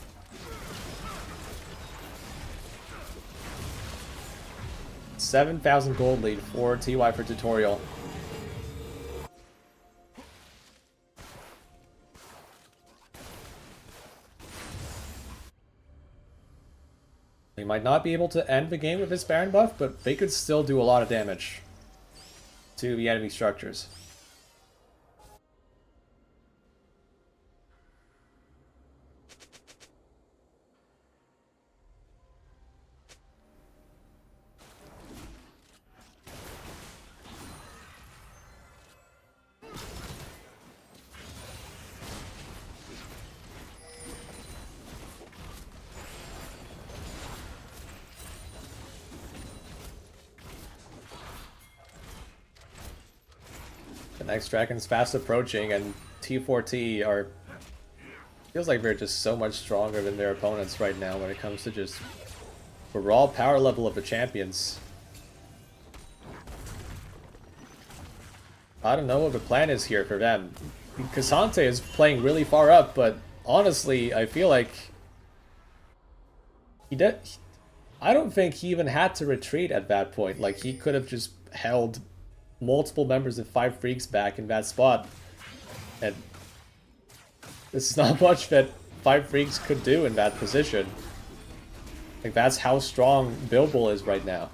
$7,000 gold lead for TY for tutorial. They might not be able to end the game with this Baron buff, but they could still do a lot of damage to the enemy structures. Next Dragon's fast approaching, and T4T are... feels like they're just so much stronger than their opponents right now when it comes to just the raw power level of the champions. I don't know what the plan is here for them. Cassante is playing really far up, but honestly, I feel like I don't think he even had to retreat at that point. Like, he could have just held multiple members of 5 Freaks back in that spot. And this is not much that 5 Freaks could do in that position. Like, that's how strong Bilbo is right now.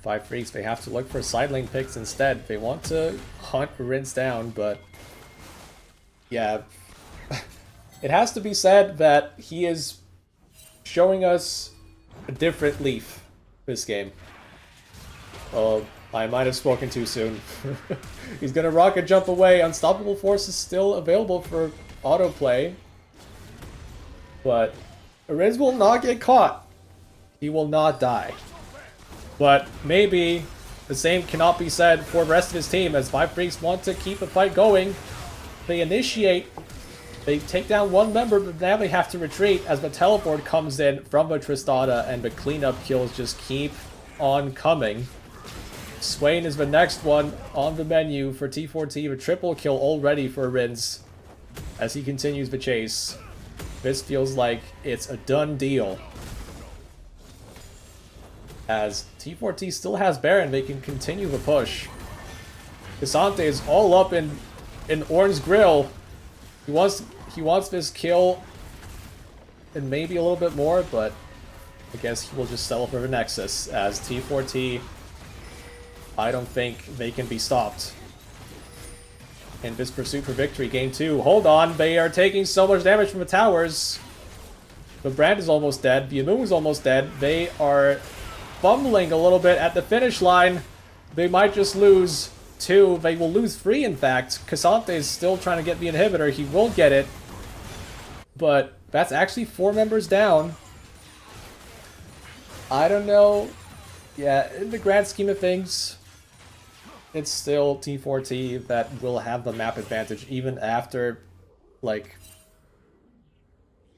Five Freaks, they have to look for side lane picks instead. They want to hunt Rinse down, but yeah, it has to be said that he is showing us a different Leaf this game. Oh, I might have spoken too soon. He's gonna rocket jump away. Unstoppable Force is still available for autoplay. But Ariz will not get caught. He will not die. But maybe the same cannot be said for the rest of his team, as Five Freaks want to keep the fight going. They initiate, they take down one member, but now they have to retreat as the teleport comes in from the Tristana, and the cleanup kills just keep on coming. Swain is the next one on the menu for T4T, a triple kill already for Rins as he continues the chase. This feels like it's a done deal. As T4T still has Baron, they can continue the push. Cassante is all up in Ornn's grill. He wants this kill and maybe a little bit more, but I guess he will just settle for the Nexus, as T4T, I don't think they can be stopped in this pursuit for victory. Game 2. Hold on, they are taking so much damage from the towers. The Brand is almost dead. The Amumu is almost dead. They are fumbling a little bit at the finish line. They might just lose 2. They will lose 3, in fact. Cassante is still trying to get the inhibitor. He won't get it. But that's actually 4 members down. I don't know. Yeah, in the grand scheme of things, it's still T4T that will have the map advantage even after, like,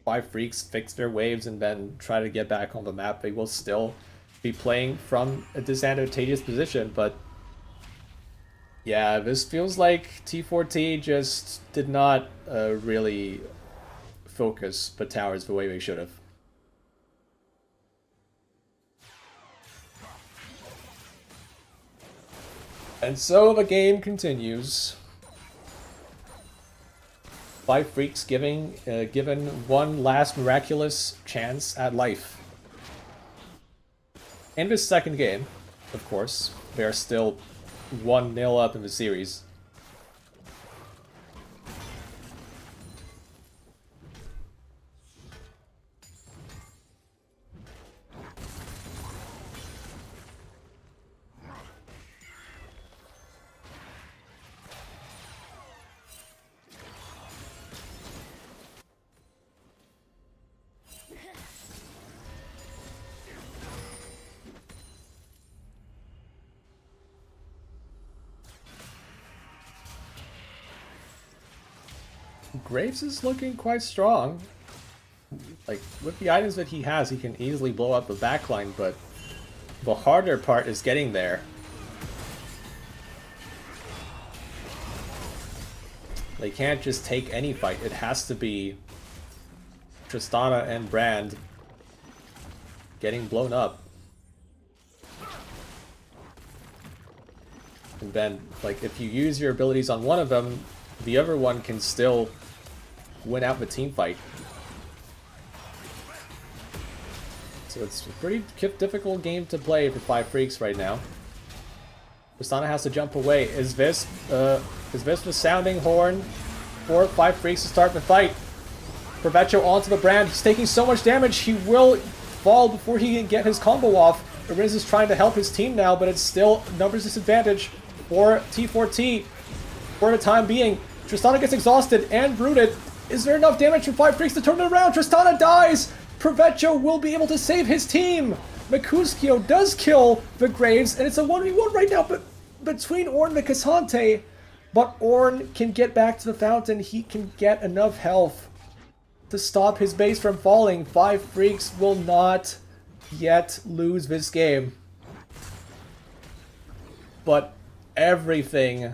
Five Freaks fix their waves and then try to get back on the map. They will still be playing from a disadvantageous position, but yeah, this feels like T4T just did not really focus the towers the way they should have. And so the game continues. Five Freaks given one last miraculous chance at life. In this second game, of course, they're still 1-0 up in the series. Graves is looking quite strong. Like, with the items that he has, he can easily blow up the backline, but the harder part is getting there. They can't just take any fight. It has to be Tristana and Brand getting blown up. And then, like, if you use your abilities on one of them, the other one can still win out the team fight. So it's a pretty difficult game to play for Five Freaks right now. Tristana has to jump away. Is this the sounding horn for Five Freaks to start the fight? Provecho onto the Brand. He's taking so much damage, he will fall before he can get his combo off. Ariz is trying to help his team now, but it's still numbers disadvantage for T4T for the time being. Tristana gets exhausted and rooted. Is there enough damage for Five Freaks to turn it around? Tristana dies! Provecho will be able to save his team! Mercutio does kill the Graves, and it's a 1v1 right now but between Ornn and Cassante. But Ornn can get back to the fountain. He can get enough health to stop his base from falling. Five Freaks will not yet lose this game. But everything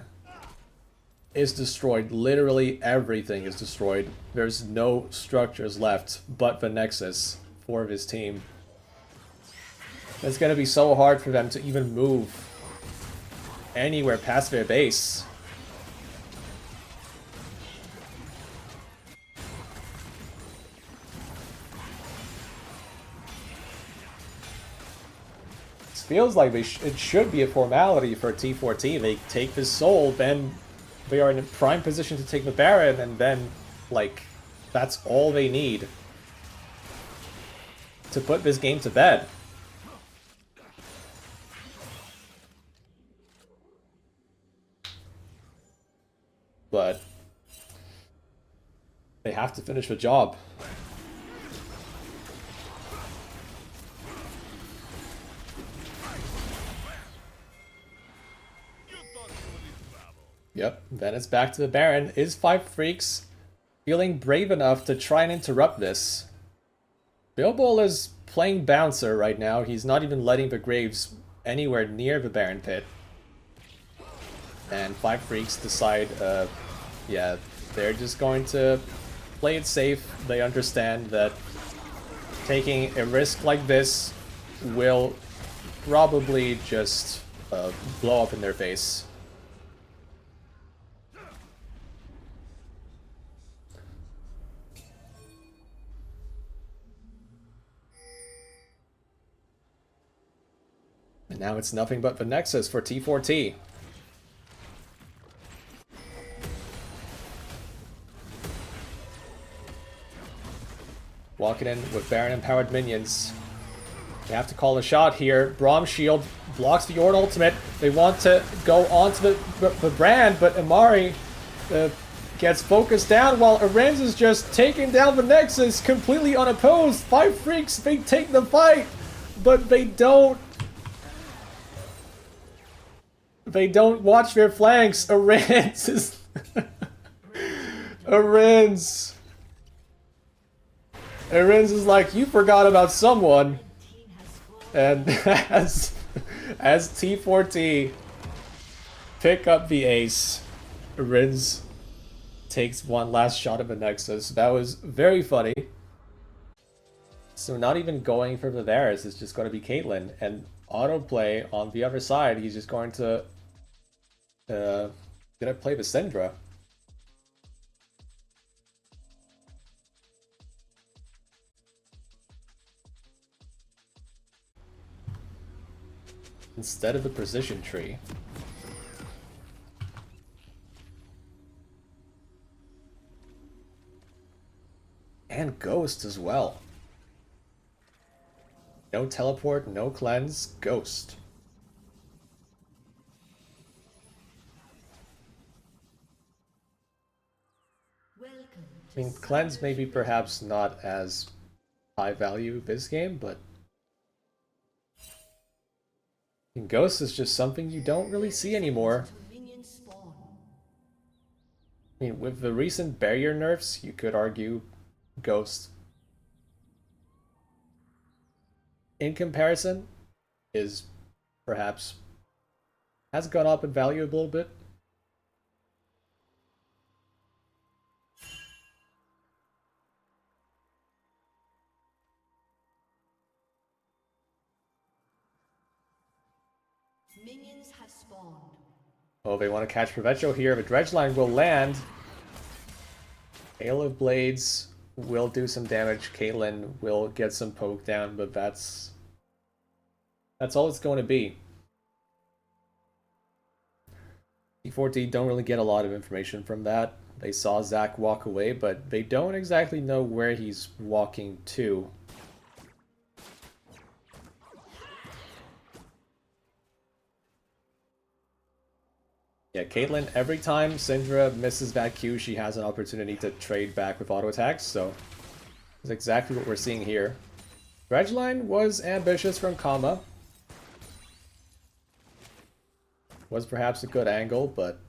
is destroyed. Literally everything is destroyed. There's no structures left but the Nexus for this team. It's going to be so hard for them to even move anywhere past their base. It feels like it should be a formality for T4T. They take this soul, then they are in a prime position to take the Baron, and then, like, That's all they need to put this game to bed. But they have to finish the job. Yep, then it's back to the Baron. Is Five Freaks feeling brave enough to try and interrupt this? Bilbo is playing bouncer right now. He's not even letting the Graves anywhere near the Baron pit. And Five Freaks decide, yeah, they're just going to play it safe. They understand that taking a risk like this will probably just blow up in their face. And now it's nothing but the Nexus for T4T. Walking in with Baron-empowered minions. They have to call a shot here. Braum's shield blocks the Yord ultimate. They want to go onto the brand, but Amari gets focused down while Arenz is just taking down the Nexus completely unopposed. Five Freaks, they take the fight, but they don't. They don't watch their flanks. Arenz is... Arenz is like, you forgot about someone. And as T4T pick up the ace, Arenz takes one last shot at the Nexus. That was very funny. So not even going for the Varus, it's just going to be Caitlyn. And autoplay on the other side, he's just going to play the Syndra. Instead of the precision tree. And Ghost as well. No teleport, no cleanse, Ghost. I mean, cleanse maybe perhaps not as high value this game, but Ghost is just something you don't really see anymore. I mean, with the recent barrier nerfs, you could argue Ghost, in comparison, is perhaps has gone up in value a little bit. Minions have spawned. Oh, they want to catch Provecho here. The Dredge Line will land. Hail of Blades will do some damage. Caitlyn will get some poke down, but that's all it's going to be. T4T don't really get a lot of information from that. They saw Zac walk away, but they don't exactly know where he's walking to. Yeah, Caitlyn, every time Syndra misses that Q, she has an opportunity to trade back with auto attacks, so that's exactly what we're seeing here. Dredgeline was ambitious from Kama. Was perhaps a good angle, but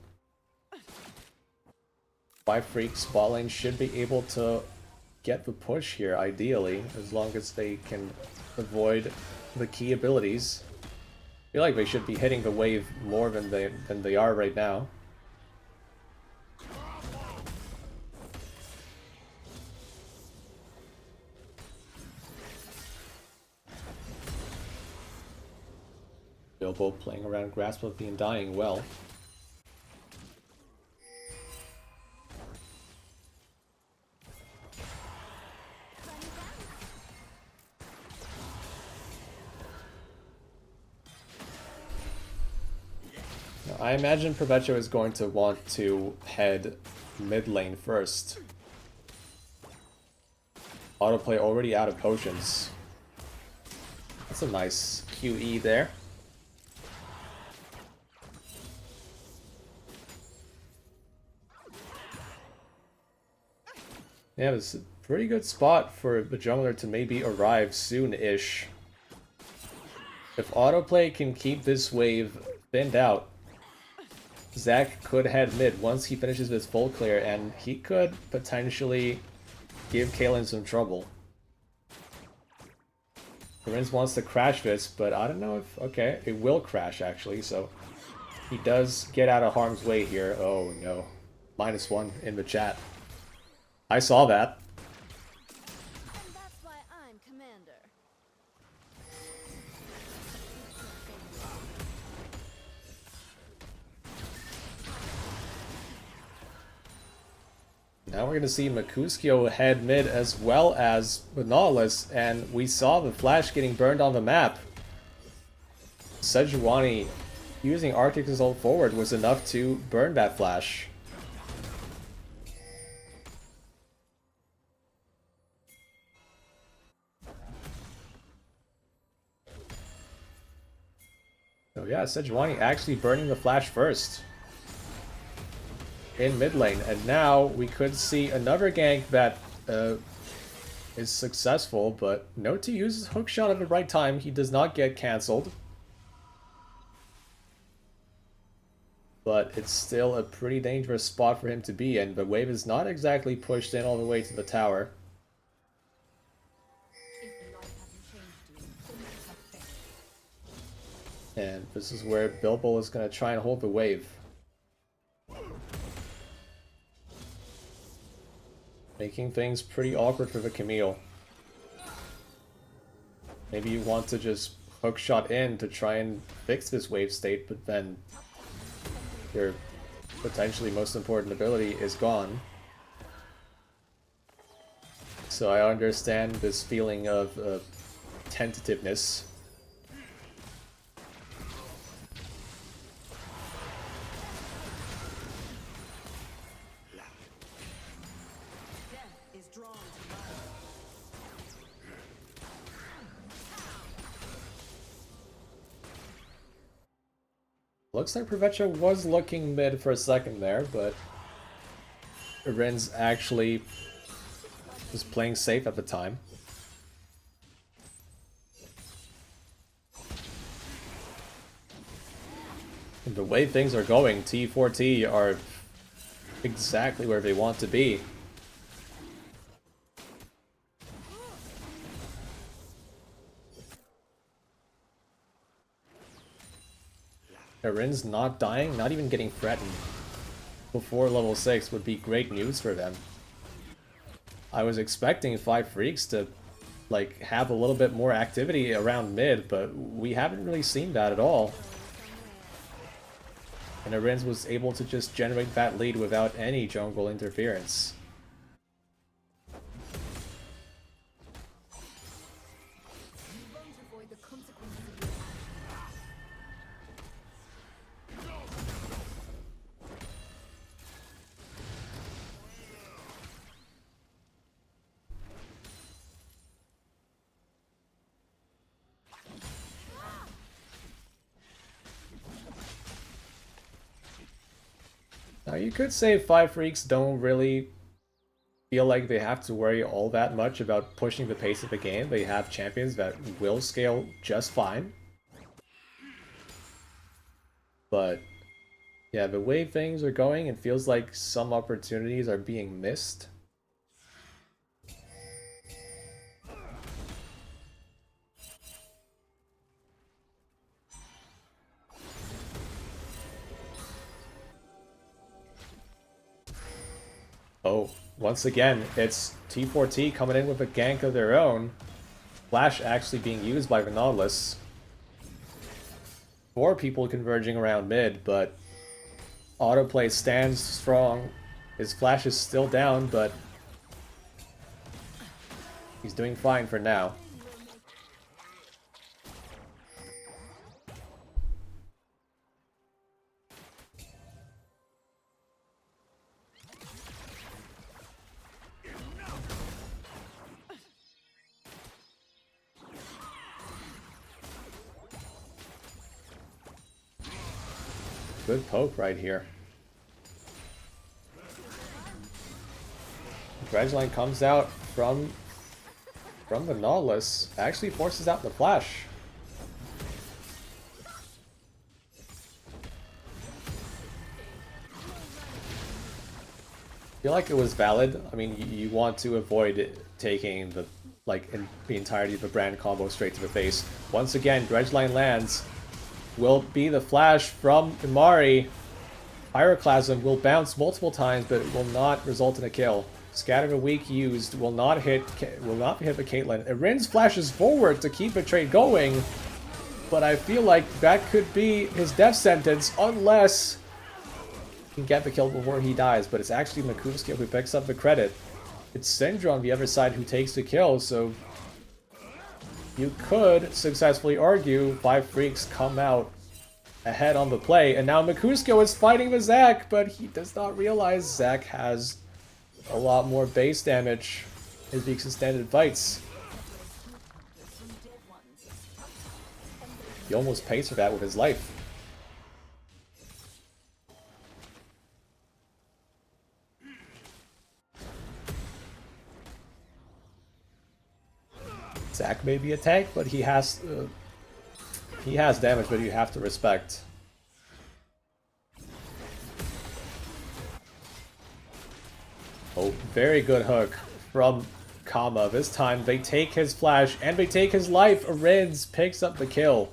Five Freaks bot lane should be able to get the push here, ideally, as long as they can avoid the key abilities. I feel like they should be hitting the wave more than they are right now. Bilbo playing around Grasp of the Undying well. I imagine Provecho is going to want to head mid lane first. Autoplay already out of potions. That's a nice QE there. Yeah, it's a pretty good spot for the jungler to maybe arrive soon-ish. If autoplay can keep this wave thinned out, Zac could head mid once he finishes his full clear, and he could potentially give Kaelin some trouble. Lorenz wants to crash this, but I don't know if... Okay, it will crash actually, so he does get out of harm's way here. Oh no. -1 in the chat. I saw that. And that's why I'm commander. Now we're going to see Mercutio head mid as well as Nautilus, and we saw the flash getting burned on the map. Sejuani using Arctic Assault forward was enough to burn that flash. So yeah, Sejuani actually burning the flash first in mid lane, and now we could see another gank that is successful, but note to use his hookshot at the right time. He does not get cancelled, but it's still a pretty dangerous spot for him to be in. The wave is not exactly pushed in all the way to the tower. If life hasn't changed you, then you have failed. And this is where Bilbo is going to try and hold the wave. Making things pretty awkward for the Camille. Maybe you want to just hookshot in to try and fix this wave state, but then your potentially most important ability is gone. So I understand this feeling of tentativeness. Death is drawn to life. Looks like Prevecha was looking mid for a second there, but Ren's actually was playing safe at the time. And the way things are going, T4T are exactly where they want to be. Erin's not dying, not even getting threatened before level 6 would be great news for them. I was expecting 5 Freaks to like have a little bit more activity around mid, but we haven't really seen that at all. And Erin's was able to just generate that lead without any jungle interference. You won't avoid the consequences of your actions. Now you could say 5 Freaks don't really feel like they have to worry all that much about pushing the pace of the game. They have champions that will scale just fine. But yeah, the way things are going, it feels like some opportunities are being missed. Oh, once again, it's T4T coming in with a gank of their own. Flash actually being used by the Nautilus. 4 people converging around mid, but autoplay stands strong. His flash is still down, but he's doing fine for now. Good poke right here. Dredgeline comes out from the Nautilus. Actually forces out the flash. I feel like it was valid. I mean, you want to avoid taking the the entirety of the brand combo straight to the face. Once again, Dredgeline lands. Will be the flash from Imari. Pyroclasm will bounce multiple times, but it will not result in a kill. Scatter the Weak used will not hit the Caitlyn. Rin's flashes forward to keep the trade going, but I feel like that could be his death sentence unless he can get the kill before he dies. But it's actually Makuski who picks up the credit. It's Syndra on the other side who takes the kill, so you could successfully argue 5 Freaks come out ahead on the play. And now Makusko is fighting with Zac, but he does not realize Zac has a lot more base damage in these extended fights. He almost pays for that with his life. Zac may be a tank, but he has damage, but you have to respect. Oh, very good hook from Kama. This time they take his flash and they take his life. Rins picks up the kill.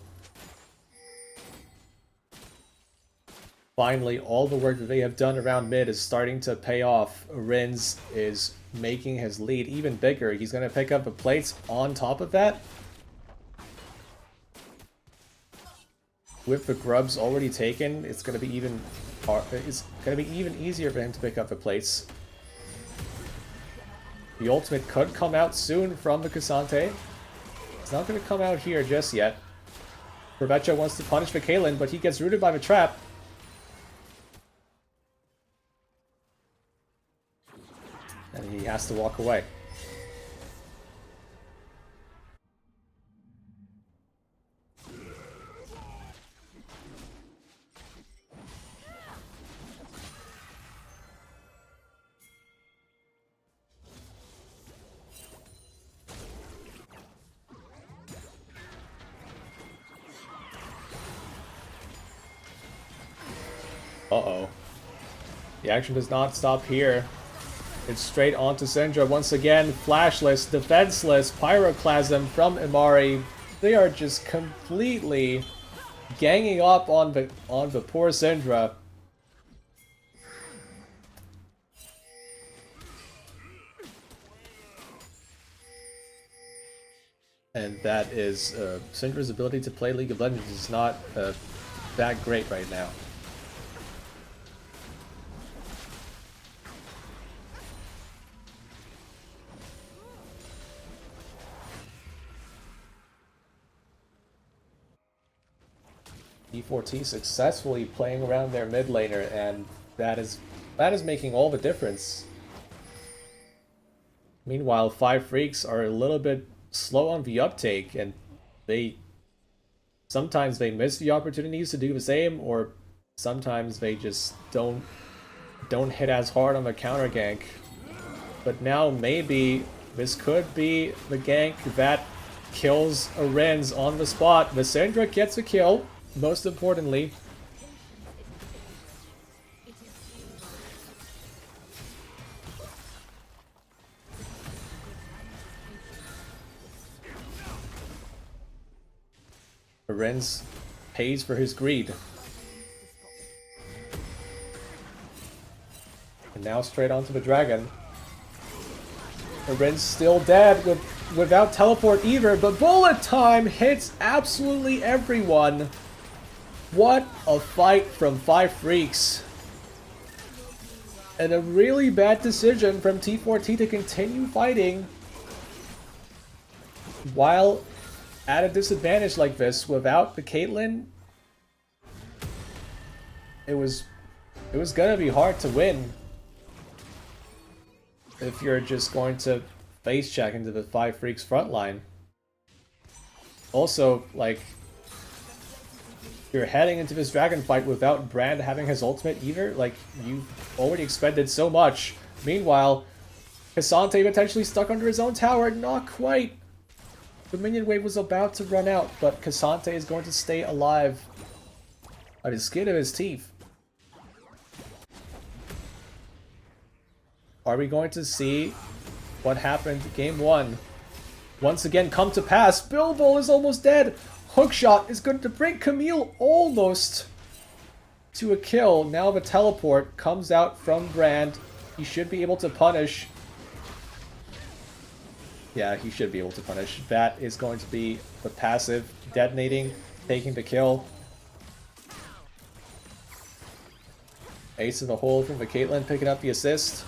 Finally, all the work that they have done around mid is starting to pay off. Rins is making his lead even bigger. He's going to pick up the plates on top of that. With the grubs already taken, it's going to be even easier for him to pick up the plates. The ultimate could come out soon from the Cassante. It's not going to come out here just yet. Pervecha wants to punish the Caitlyn, but he gets rooted by the trap. And he has to walk away. Uh-oh. The action does not stop here. It's straight onto Syndra once again. Flashless, defenseless, Pyroclasm from Imari. They are just completely ganging up on the poor Syndra. And that is Syndra's ability to play League of Legends is not that great right now. D4T successfully playing around their mid laner, and that is making all the difference. Meanwhile, 5 Freaks are a little bit slow on the uptake, and sometimes they miss the opportunities to do the same, or sometimes they just don't hit as hard on the counter gank. But now maybe this could be the gank that kills a Rins on the spot. The Syndra gets a kill. Most importantly, Rins pays for his greed. And now straight onto the dragon. Rins still dead without teleport either, but bullet time hits absolutely everyone. What a fight from 5 Freaks. And a really bad decision from T4T to continue fighting while at a disadvantage like this without the Caitlyn. It was gonna be hard to win if you're just going to face check into the 5 Freaks front line. Also, like, you're heading into this dragon fight without Brand having his ultimate either. Like, you've already expended so much. Meanwhile, Cassante potentially stuck under his own tower. Not quite. The minion wave was about to run out, but Cassante is going to stay alive by the skin of his teeth. Are we going to see what happened game 1 once again come to pass? Bilbo is almost dead. Hookshot is going to bring Camille almost to a kill. Now the teleport comes out from Brand. He should be able to punish. Yeah, he should be able to punish. That is going to be the passive detonating, taking the kill. Ace in the hole from the Caitlyn picking up the assist.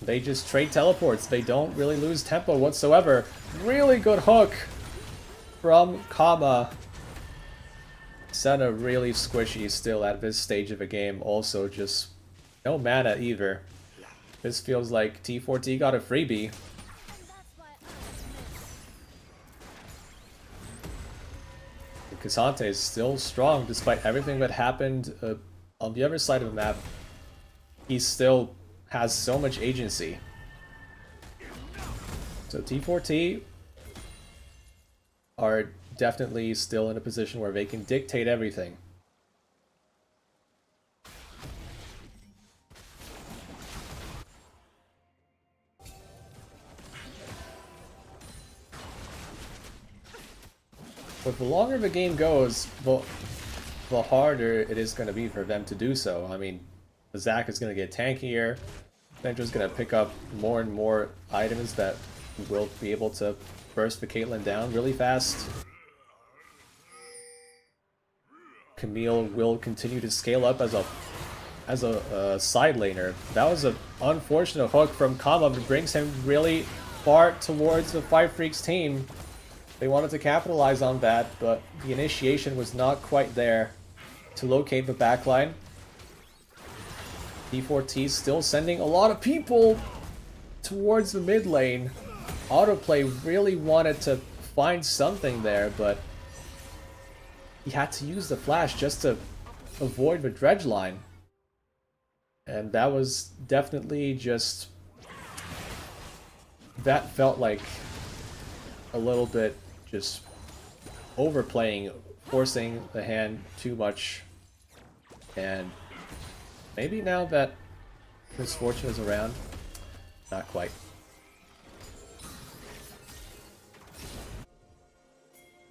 They just trade teleports. They don't really lose tempo whatsoever. Really good hook from Kama. Senna really squishy still at this stage of the game. Also just no mana either. This feels like T4T got a freebie. Cassante is still strong despite everything that happened on the other side of the map. He still has so much agency. So T4T are definitely still in a position where they can dictate everything. But the longer the game goes, the harder it is going to be for them to do so. I mean, Zac is going to get tankier. Ventra's going to pick up more and more items that will be able to burst the Caitlyn down really fast. Camille will continue to scale up as a side laner. That was an unfortunate hook from Kama that brings him really far towards the Five Freaks team. They wanted to capitalize on that, but the initiation was not quite there to locate the backline. T4T still sending a lot of people towards the mid lane. Autoplay really wanted to find something there, but he had to use the flash just to avoid the dredge line. And that was definitely just... that felt like a little bit just overplaying, forcing the hand too much. And maybe now that Misfortune is around, not quite.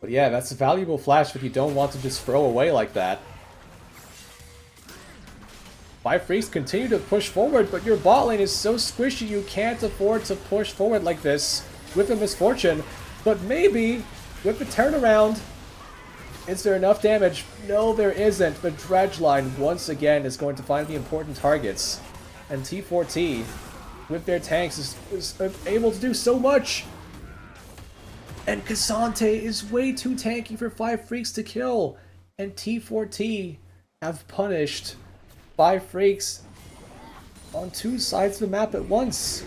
But yeah, that's a valuable flash that you don't want to just throw away like that. Five Freaks continue to push forward, but your bot lane is so squishy you can't afford to push forward like this with a Misfortune. But maybe, with the turnaround, is there enough damage? No, there isn't. The dredge line, once again, is going to find the important targets. And T4T, with their tanks, is able to do so much. And Cassante is way too tanky for Five Freaks to kill. And T4T have punished Five Freaks on two sides of the map at once.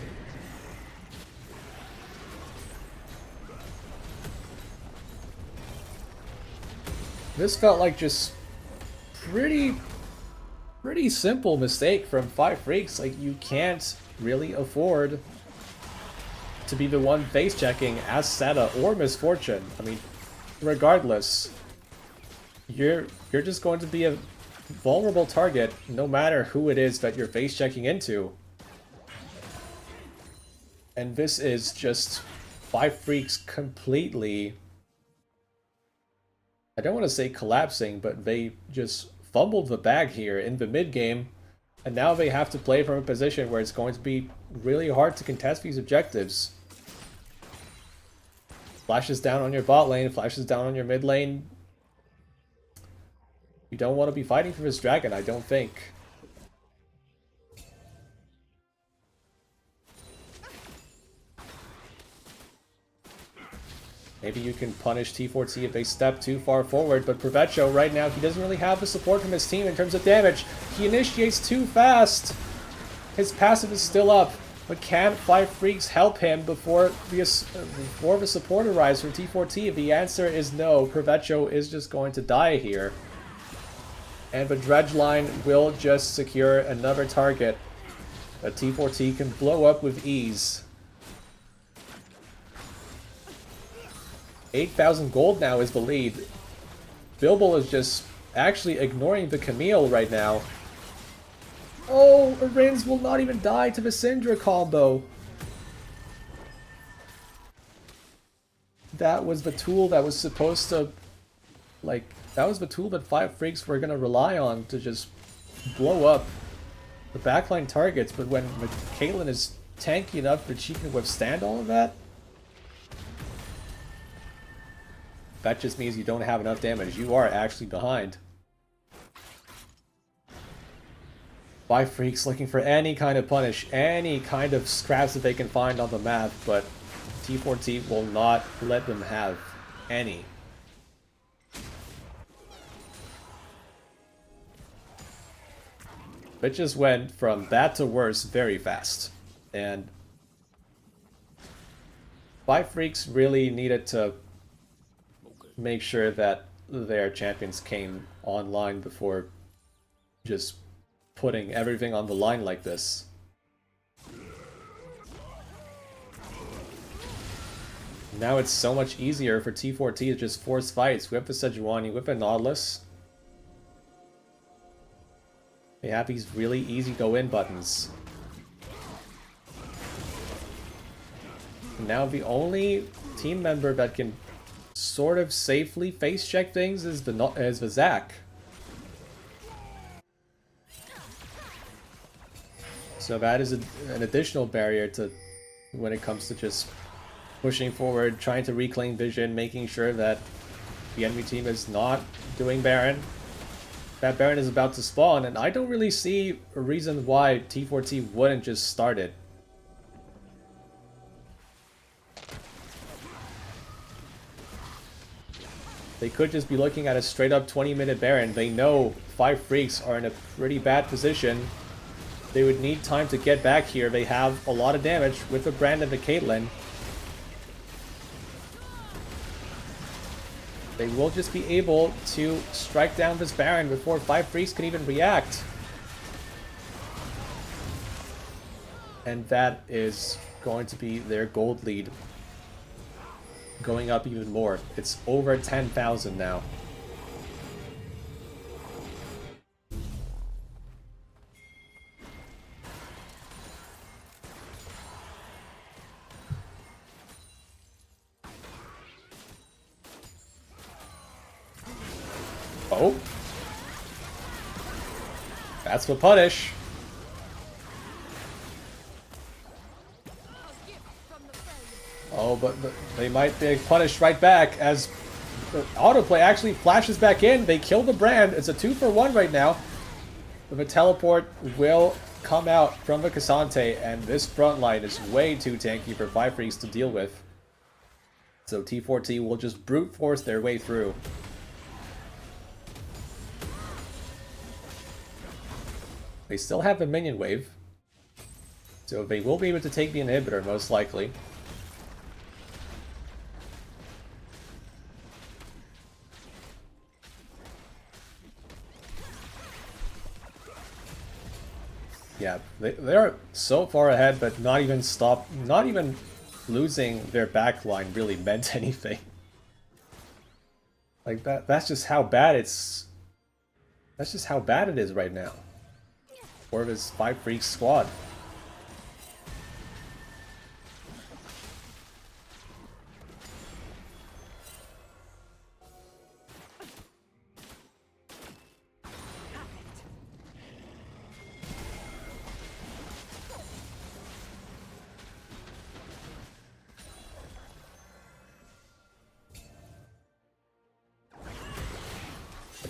This felt like just pretty simple mistake from Five Freaks. Like, you can't really afford to be the one face checking as Seta or Misfortune. I mean, regardless, you're just going to be a vulnerable target no matter who it is that you're face checking into. And this is just Five Freaks completely, I don't want to say collapsing, but they just fumbled the bag here in the mid game, and now they have to play from a position where it's going to be really hard to contest these objectives. Flashes down on your bot lane, flashes down on your mid lane. You don't want to be fighting for this dragon, I don't think. Maybe you can punish T4T if they step too far forward, but Provecho right now, he doesn't really have the support from his team in terms of damage. He initiates too fast. His passive is still up. But can Five Freaks help him before the support arrives from T4T? The answer is no. Pervecho is just going to die here. And the dredge line will just secure another target that T4T can blow up with ease. 8,000 gold now is the lead. Bilbo is just actually ignoring the Camille right now. Oh, Arins will not even die to the Syndra combo. That was the tool that was supposed to, like, that was the tool that Five Freaks were gonna rely on to just blow up the backline targets, but when Caitlyn is tanky enough that she can withstand all of that, that just means you don't have enough damage. You are actually behind. Five Freaks looking for any kind of punish, any kind of scraps that they can find on the map, but T4T will not let them have any. It just went from bad to worse very fast. And Five Freaks really needed to make sure that their champions came online before just putting everything on the line like this. Now it's so much easier for T4T to just force fights. We have the Sejuani, we have the Nautilus. They have these really easy go-in buttons. Now the only team member that can sort of safely face check things is the Zac. So that is an additional barrier to when it comes to just pushing forward, trying to reclaim vision, making sure that the enemy team is not doing Baron. That Baron is about to spawn, and I don't really see a reason why T4T wouldn't just start it. They could just be looking at a straight up 20-minute Baron. They know Five Freaks are in a pretty bad position. They would need time to get back here. They have a lot of damage with the Brand and the Caitlyn. They will just be able to strike down this Baron before Five Freaks can even react. And that is going to be their gold lead going up even more. It's over 10,000 now. Oh. That's the punish. Oh, but they might be punished right back as the autoplay actually flashes back in. They kill the Brand. It's a 2-for-1 right now. The teleport will come out from the Cassante, and this front line is way too tanky for Five Freaks to deal with. So T4T will just brute force their way through. They still have the minion wave, so they will be able to take the inhibitor most likely. Yeah, they're so far ahead, but not even losing their backline really meant anything. Like that's just how bad it is right now. For this Five Freaks squad.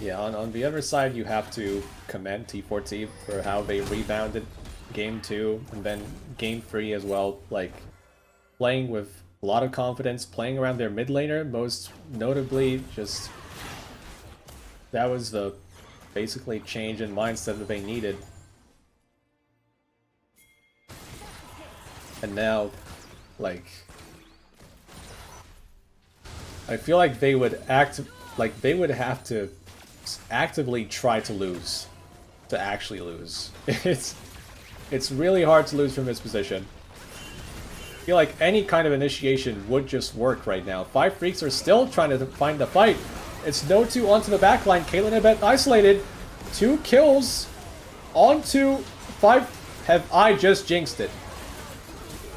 Yeah, on the other side, you have to commend T4T for how they rebounded Game 2 and then Game 3 as well. Like, playing with a lot of confidence, playing around their mid laner, most notably, just that was the basically change in mindset that they needed. And now, like, I feel like they would they would have to actively try to lose to actually lose. It's really hard to lose from this position. I feel like any kind of initiation would just work right now. 5 Freaks are still trying to find the fight. It's no 2 onto the backline. Caitlyn had been isolated. 2 kills onto 5. Have I just jinxed it?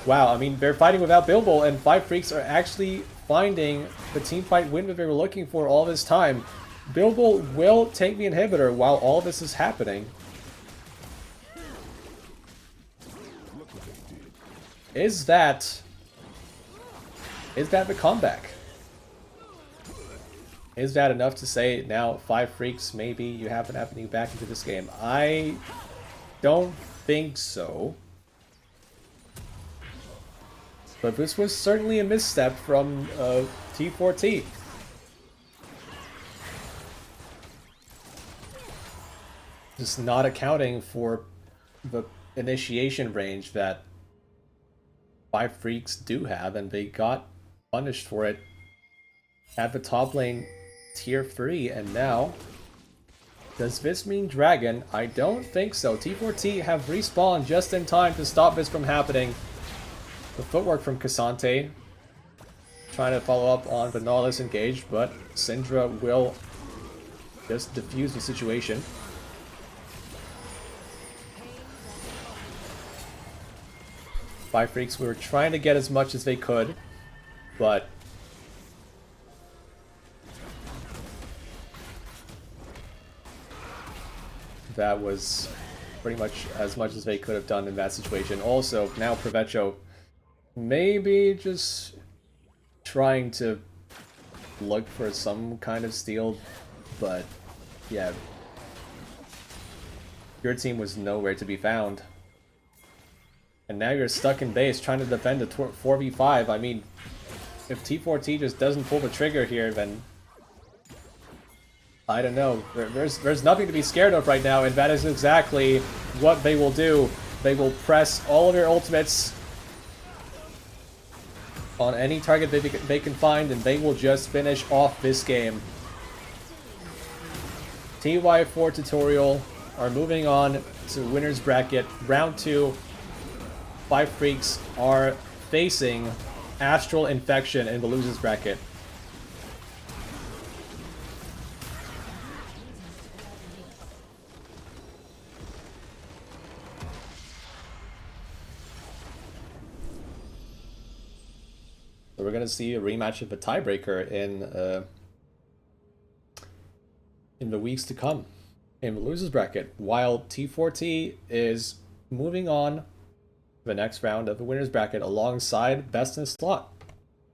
Wow, I mean, they're fighting without Bilbo, and 5 Freaks are actually finding the teamfight win that they were looking for all this time. Bilbo will take the inhibitor while all this is happening. Is that the comeback? Is that enough to say now 5 Freaks, maybe you have an avenue back into this game? I don't think so. But this was certainly a misstep from T4T. Just not accounting for the initiation range that 5 Freaks do have, and they got punished for it at the top lane tier 3, and now does this mean Dragon? I don't think so. T4T have respawned just in time to stop this from happening. The footwork from Cassante trying to follow up on the Nautilus engage, but Syndra will just defuse the situation. Five Freaks were trying to get as much as they could, but that was pretty much as they could have done in that situation. Also, now Provecho maybe just trying to look for some kind of steal, but yeah, your team was nowhere to be found. And now you're stuck in base trying to defend a 4v5. I mean, if T4T just doesn't pull the trigger here, then I don't know. There's nothing to be scared of right now, and that is exactly what they will do. They will press all of their ultimates on any target they can find, and they will just finish off this game. TY4 Tutorial are moving on to winner's bracket. Round 2. 5 Freaks are facing Astral Infection in the losers bracket. So we're gonna see a rematch of a tiebreaker in the weeks to come in the losers bracket, while T4T is moving on to the next round of the winners bracket alongside Best in Slot.